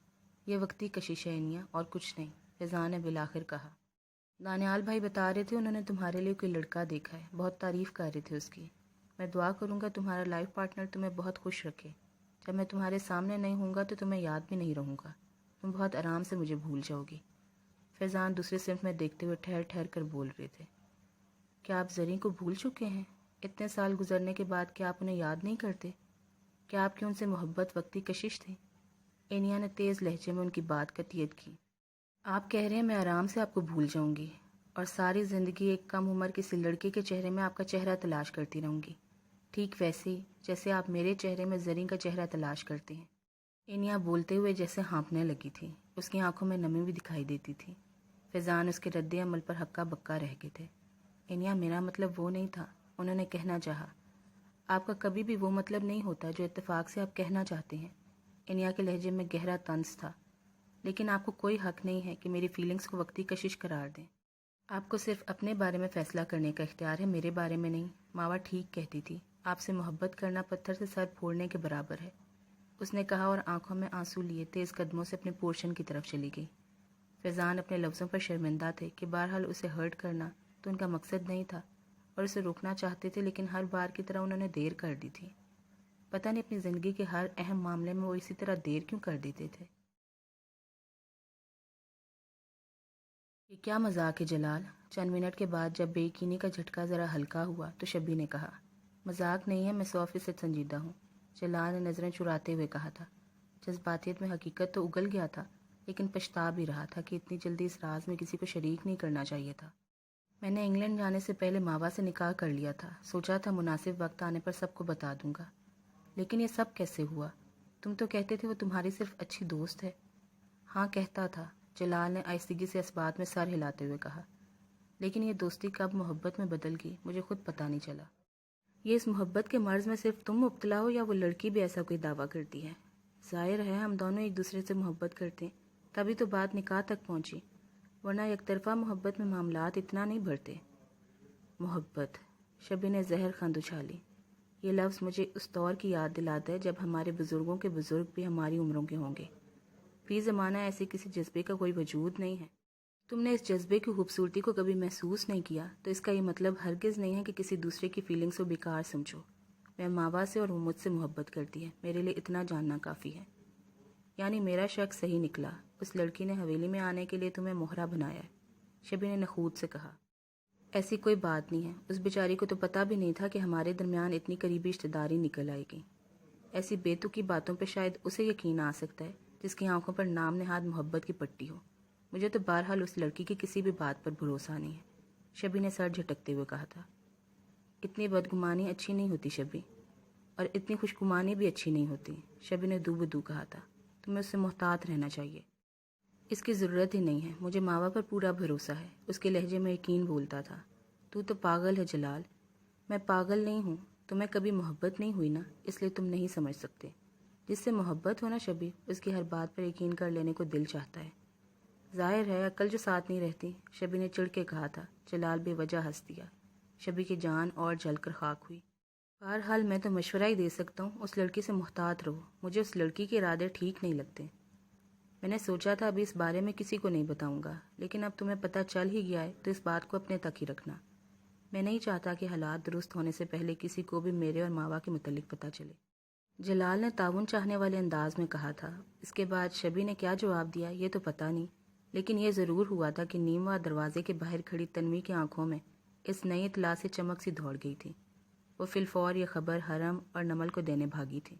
S1: یہ وقتی کشش ہے اینیا، اور کچھ نہیں، فیضان نے بالآخر کہا۔ دانیال بھائی بتا رہے تھے انہوں نے تمہارے لیے کوئی لڑکا دیکھا ہے، بہت تعریف کر رہے تھے اس کی۔ میں دعا کروں گا تمہارا لائف پارٹنر تمہیں بہت خوش رکھے۔ جب میں تمہارے سامنے نہیں ہوں گا تو تمہیں یاد بھی نہیں رہوں گا، تم بہت آرام سے مجھے بھول جاؤ گی۔ فیضان دوسرے صنف میں دیکھتے ہوئے ٹھہر ٹھہر کر بول رہے تھے۔ کیا آپ زریں کو بھول چکے ہیں؟ اتنے سال گزرنے کے بعد کیا آپ انہیں یاد نہیں کرتے؟ کیا آپ کی ان سے محبت وقتی کشش تھی؟ اینیا نے تیز لہجے میں ان کی بات کا تائید کی۔ آپ کہہ رہے ہیں میں آرام سے آپ کو بھول جاؤں گی اور ساری زندگی ایک کم عمر کسی لڑکے کے چہرے میں آپ کا چہرہ تلاش کرتی رہوں گی، ٹھیک ویسے ہی جیسے آپ میرے چہرے میں زریں کا چہرہ تلاش کرتے ہیں۔ اینیا بولتے ہوئے جیسے ہانپنے لگی تھی، اس کی آنکھوں میں نمی بھی دکھائی دیتی تھی۔ فیضان اس کے رد عمل پر ہکا بکا رہ گئے تھے۔ اینیا میرا مطلب وہ نہیں تھا، انہوں نے کہنا چاہا۔ آپ کا کبھی بھی وہ مطلب نہیں ہوتا جو اتفاق سے آپ کہنا چاہتے ہیں۔ اینیا کے لہجے میں گہرا طنز تھا۔ لیکن آپ کو کوئی حق نہیں ہے کہ میری فیلنگز کو وقتی کشش قرار دیں۔ آپ کو صرف اپنے بارے میں فیصلہ کرنے کا اختیار ہے، میرے بارے میں نہیں۔ ماوا ٹھیک کہتی تھی، آپ سے محبت کرنا پتھر سے سر پھوڑنے کے برابر ہے، اس نے کہا اور آنکھوں میں آنسو لیے تیز قدموں سے اپنے پورشن کی طرف چلی گئی۔ فیضان اپنے لفظوں پر شرمندہ تھے کہ بہرحال اسے ہرٹ کرنا تو ان کا مقصد نہیں تھا اور اسے روکنا چاہتے تھے، لیکن ہر بار کی طرح انہوں نے دیر کر دی تھی۔ پتہ نہیں اپنی زندگی کے ہر اہم معاملے میں وہ اسی طرح دیر کیوں کر دیتے تھے۔ یہ کیا مذاق ہے جلال؟ چند منٹ کے بعد جب بے یقینی کا جھٹکا ذرا ہلکا ہوا تو شبی نے کہا، مذاق نہیں ہے، میں 100% سنجیدہ ہوں۔ جلال نے نظریں چراتے ہوئے کہا تھا۔ جذباتیت میں حقیقت تو اگل گیا تھا، لیکن پچھتا بھی رہا تھا کہ اتنی جلدی اس راز میں کسی کو شریک نہیں کرنا چاہیے تھا۔ میں نے انگلینڈ جانے سے پہلے ماوا سے نکاح کر لیا تھا، سوچا تھا مناسب وقت آنے پر سب کو بتا دوں گا، لیکن یہ سب کیسے ہوا؟ تم تو کہتے تھے وہ تمہاری صرف اچھی دوست ہے۔ ہاں کہتا تھا، جلال نے آہستگی سے اس بات میں سر ہلاتے ہوئے کہا، لیکن یہ دوستی کب محبت میں بدل گئی مجھے خود پتہ نہیں چلا۔ یہ اس محبت کے مرض میں صرف تم مبتلا ہو یا وہ لڑکی بھی ایسا کوئی دعویٰ کرتی ہے؟ ظاہر ہے ہم دونوں ایک دوسرے سے محبت کرتے ہیں، تبھی تو بات نکاح تک پہنچی، ورنہ یک طرفہ محبت میں معاملات اتنا نہیں بڑھتے۔ محبت، شبی نے زہر خند اچھالی۔ یہ لفظ مجھے اس دور کی یاد دلاتا ہے جب ہمارے بزرگوں کے بزرگ بھی ہماری عمروں کے ہوں گے۔ فی زمانہ ایسے کسی جذبے کا کوئی وجود نہیں ہے۔ تم نے اس جذبے کی خوبصورتی کو کبھی محسوس نہیں کیا تو اس کا یہ مطلب ہرگز نہیں ہے کہ کسی دوسرے کی فیلنگز کو بیکار سمجھو۔ میں ماوا سے اور وہ مجھ سے محبت کرتی ہے، میرے لیے اتنا جاننا کافی ہے۔ یعنی میرا شک صحیح نکلا، اس لڑکی نے حویلی میں آنے کے لیے تمہیں مہرہ بنایا ہے، شبی نے نخوت سے کہا۔ ایسی کوئی بات نہیں ہے، اس بیچاری کو تو پتہ بھی نہیں تھا کہ ہمارے درمیان اتنی قریبی رشتہ داری نکل آئے گی۔ ایسی بے تکی باتوں پہ شاید اسے یقین آ سکتا ہے جس کی آنکھوں پر نام نہاد محبت کی پٹی ہو۔ مجھے تو بہرحال اس لڑکی کی کسی بھی بات پر بھروسہ نہیں ہے، شبی نے سر جھٹکتے ہوئے کہا تھا۔ اتنی بدگمانی اچھی نہیں ہوتی شبی، اور اتنی خوشگمانی بھی اچھی نہیں ہوتی، شبی نے دو بدو کہا تھا۔ تمہیں اس سے محتاط رہنا چاہیے۔ اس کی ضرورت ہی نہیں ہے، مجھے ماوا پر پورا بھروسہ ہے، اس کے لہجے میں یقین بولتا تھا۔ تو پاگل ہے جلال۔ میں پاگل نہیں ہوں، تمہیں کبھی محبت نہیں ہوئی نا، اس لیے تم نہیں سمجھ سکتے۔ جس سے محبت ہونا شبی، اس کی ہر بات پر یقین کر لینے کو دل چاہتا ہے۔ ظاہر ہے عقل جو ساتھ نہیں رہتی، شبی نے چڑھ کے کہا تھا۔ جلال بے وجہ ہنس دیا۔ شبی کی جان اور جل کر خاک ہوئی۔ بہرحال میں تو مشورہ ہی دے سکتا ہوں، اس لڑکی سے محتاط رہو، مجھے اس لڑکی کے ارادے ٹھیک نہیں لگتے۔ میں نے سوچا تھا ابھی اس بارے میں کسی کو نہیں بتاؤں گا، لیکن اب تمہیں پتہ چل ہی گیا ہے تو اس بات کو اپنے تک ہی رکھنا۔ میں نہیں چاہتا کہ حالات درست ہونے سے پہلے کسی کو بھی میرے اور ماوا کے متعلق پتہ چلے۔ جلال نے تعاون چاہنے والے انداز میں کہا تھا۔ اس کے بعد شبی نے کیا جواب دیا یہ تو پتہ نہیں، لیکن یہ ضرور ہوا تھا کہ نیموا دروازے کے باہر کھڑی تنوی کی آنکھوں میں اس نئی اطلاع سے چمک سی دوڑ گئی تھی۔ وہ فی الفور یہ خبر حرم اور نمل کو دینے بھاگی تھی۔